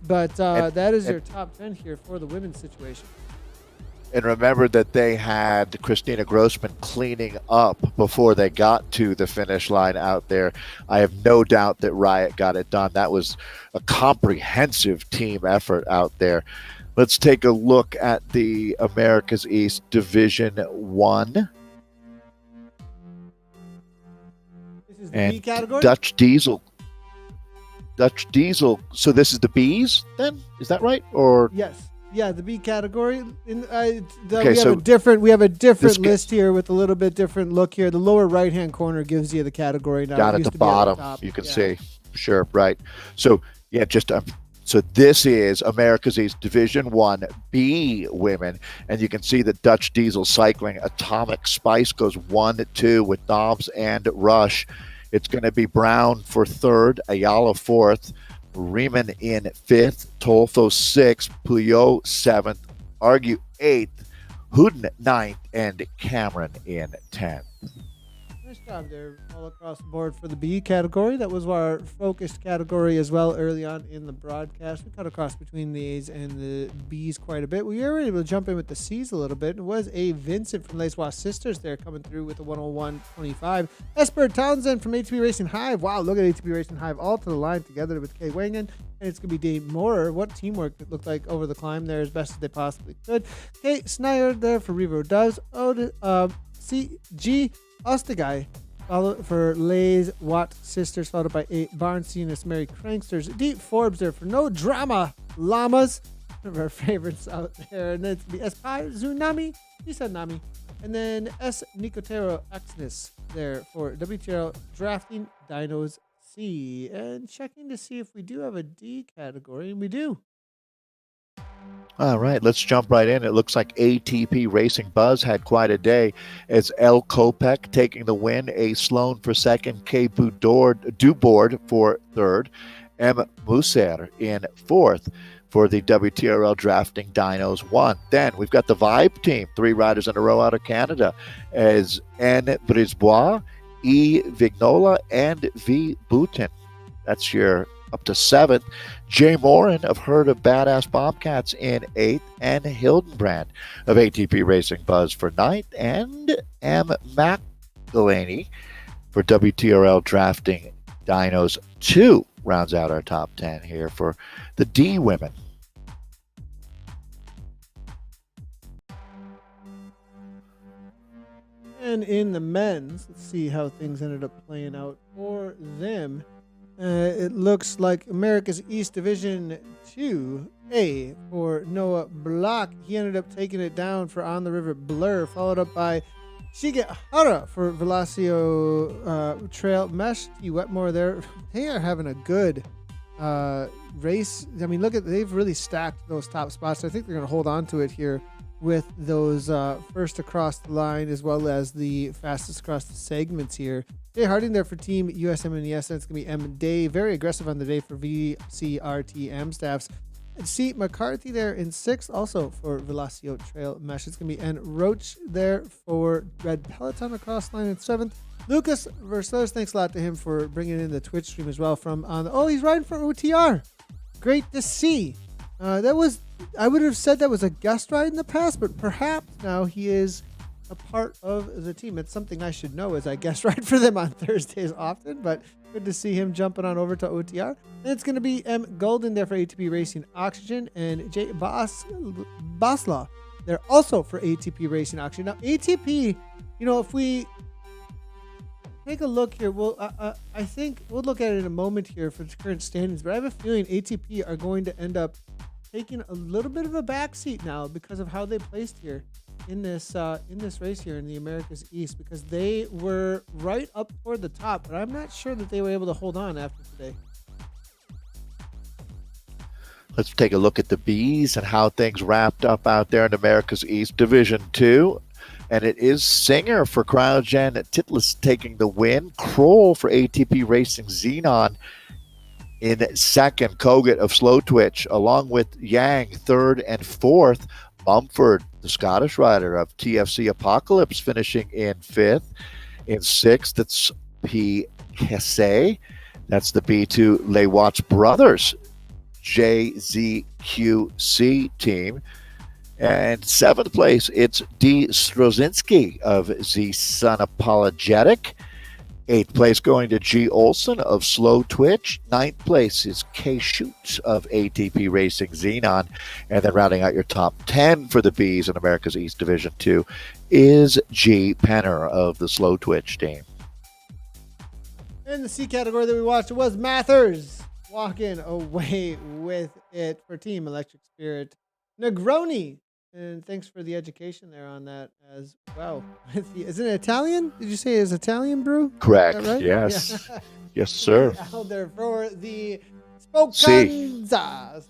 But that is your top 10 here for the women's situation. And remember that they had Christina Grossman cleaning up before they got to the finish line out there. I have no doubt that Riot got it done. That was a comprehensive team effort out there. Let's take a look at the Americas East Division 1. This is the B category? Dutch Diesel. So this is the Bs then? Is that right? Or yes. Yeah, the B category. We have a different list here with a little bit different look here. The lower right-hand corner gives you the category now. Down at the bottom, you can see. Sure, right. So, yeah, so this is America's East Division 1 B women, and you can see that Dutch Diesel Cycling Atomic Spice goes 1-2 with Dobbs and Rush. It's going to be Brown for 3rd, Ayala 4th, Riemann in 5th, Tolfo 6th, Puyot 7th, Argue 8th, Hooden 9th, and Cameron in 10th. Nice job there all across the board for the B category. That was our focused category as well early on in the broadcast. We cut across between the A's and the B's quite a bit. We were able to jump in with the C's a little bit. It was a Vincent from Lacewa Sisters there coming through with a 101.25. Esper Townsend from ATP Racing Hive. Wow, look at ATP Racing Hive all to the line together with Kay Wangan. And it's going to be Dave Moore. What teamwork it looked like over the climb there as best as they possibly could. Kate Snyder there for Revo Does. CG Ostegai for Lays Watt Sisters, followed by 8 Barnsteenis Mary Cranksters. Deep Forbes there for No Drama Llamas, one of our favorites out there. And then it's the S Pi Tsunami. He said Nami. And then S Nicotero Exness there for WTL Drafting Dinos C. And checking to see if we do have a D category, and we do. All right, let's jump right in. It looks like ATP Racing Buzz had quite a day as L. Kopek taking the win, A. Sloan for 2nd, K. Dubord for 3rd, M. Muser in 4th for the WTRL Drafting Dinos 1. Then we've got the Vibe team, 3 riders in a row out of Canada as N. Brisbois, E. Vignola, and V. Boutin. That's your up to 7th. Jay Morin of Herd of Badass Bobcats in 8th, and Hildenbrand of ATP Racing Buzz for 9th, and M. McElhaney for WTRL Drafting Dinos 2 rounds out our top 10 here for the D women. And in the men's, let's see how things ended up playing out for them. It looks like America's East Division 2A for Noah Block. He ended up taking it down for On the River Blur, followed up by Shigehara for Velocio Trail Mesh. T. Wetmore there. They are having a good race. I mean, they've really stacked those top spots. I think they're going to hold on to it here with those first across the line as well as the fastest across the segments here. Jay Harding there for Team USM&ES. That's going to be M. Day. Very aggressive on the day for VCRTM staffs. And C. McCarthy there in 6th, also for Velocio Trail Mesh. It's going to be N. Roach there for Red Peloton across the line in 7th. Lucas Versler, thanks a lot to him for bringing in the Twitch stream as well from on. Oh, he's riding for OTR. Great to see. I would have said that was a guest ride in the past, but perhaps now he is a part of the team. It's something I should know as I guest ride for them on Thursdays often, but good to see him jumping on over to OTR. And it's going to be M. Golden there for ATP Racing Oxygen, and J. Basla there also for ATP Racing Oxygen. Now, ATP, if we take a look here, I think we'll look at it in a moment here for the current standings, but I have a feeling ATP are going to end up taking a little bit of a backseat now because of how they placed here in this race here in the Americas East, because they were right up toward the top, but I'm not sure that they were able to hold on after today. Let's take a look at the Bees and how things wrapped up out there in America's East Division 2. And it is Singer for Cryogen Titlis taking the win. Kroll for ATP Racing Xenon in second. Kogut of Slow Twitch, along with Yang, third and fourth. Mumford, the Scottish rider of TFC Apocalypse, finishing in fifth. In sixth, it's P. Kesse. That's the B2 Les Watts Brothers JZQC team. And seventh place, it's D. Strozinski of Z Sun Apologetic. Eighth place going to G. Olson of Slow Twitch. Ninth place is K. Schutz of ATP Racing Xenon. And then rounding out your top 10 for the Bees in America's East Division 2 is G. Penner of the Slow Twitch team. In the C category that we watched, it was Mathers walking away with it for Team Electric Spirit Negroni. And thanks for the education there on that as well. Is it Italian? Did you say it's Italian brew? Correct. Is that right? Yes. Yeah. Yes, sir. Out there for the Spokanza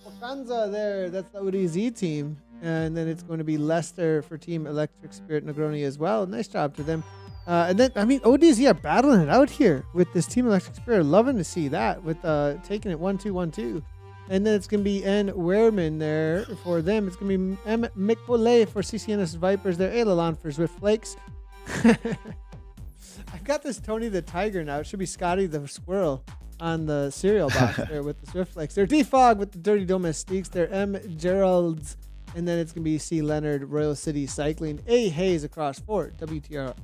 there. That's the ODZ team. And then it's going to be Leicester for Team Electric Spirit Negroni as well. Nice job to them. And then, I mean, ODZ are battling it out here with this Team Electric Spirit. Loving to see that with taking it 1-2-1-2. And then it's going to be N. Wehrman there for them. It's going to be M. McPollet for CCNS Vipers there. Aileron for Zwift Flakes. I've got this Tony the Tiger now. It should be Scotty the Squirrel on the cereal box there with the Zwift Flakes. They're D-Fog with the Dirty Domestiques. They're M. Gerald's. And then it's going to be C. Leonard, Royal City Cycling. A. Hayes across for WTR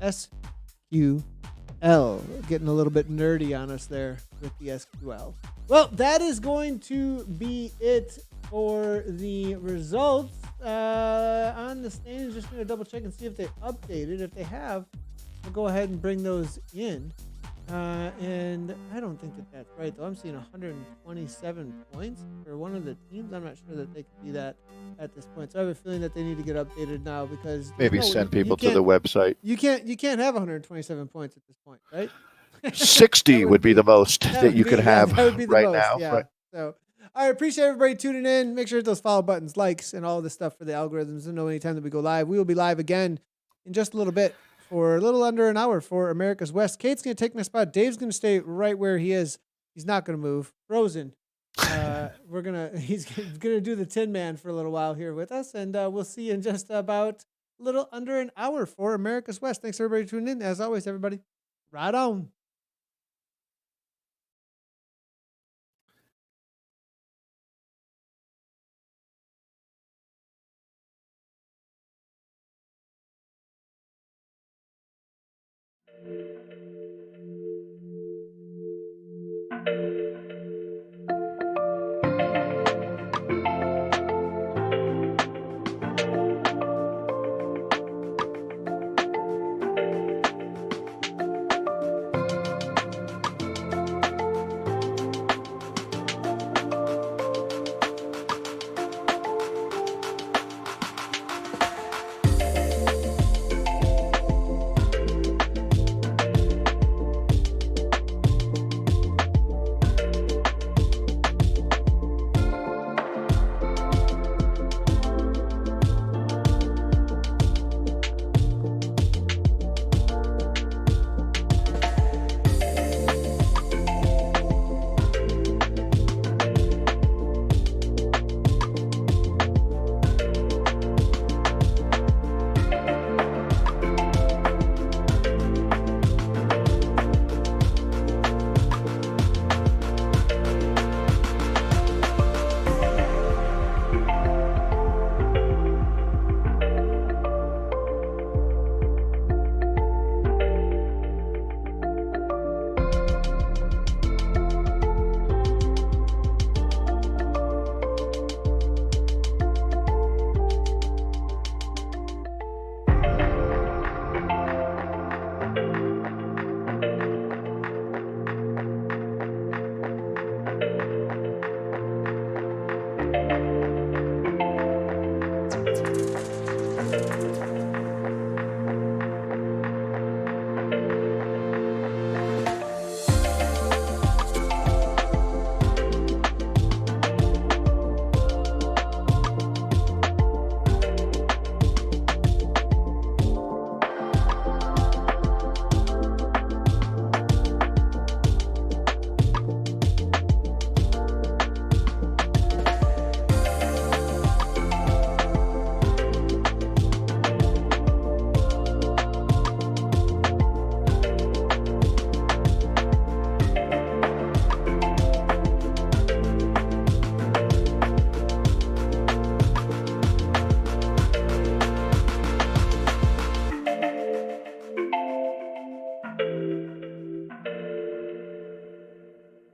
SQL. Getting a little bit nerdy on us there with the SQL. Well, that is going to be it for the results on the standings. Just going to double check and see if they updated. If they have, we'll go ahead and bring those in. And I don't think that that's right, though. I'm seeing 127 points for one of the teams. I'm not sure that they could do that at this point. So I have a feeling that they need to get updated now, because Maybe send people to the website. You can't have 127 points at this point, right? 60 would be the most that you could have right now. Yeah. Right. So I appreciate everybody tuning in. Make sure to hit those follow buttons, likes, and all this stuff for the algorithms to know anytime that we go live. We will be live again in just a little bit for a little under an hour for America's West. Kate's going to take my spot. Dave's going to stay right where he is. He's not going to move. Frozen. He's gonna do the Tin Man for a little while here with us, and we'll see you in just about a little under an hour for America's West. Thanks everybody for tuning in. As always, everybody, right on.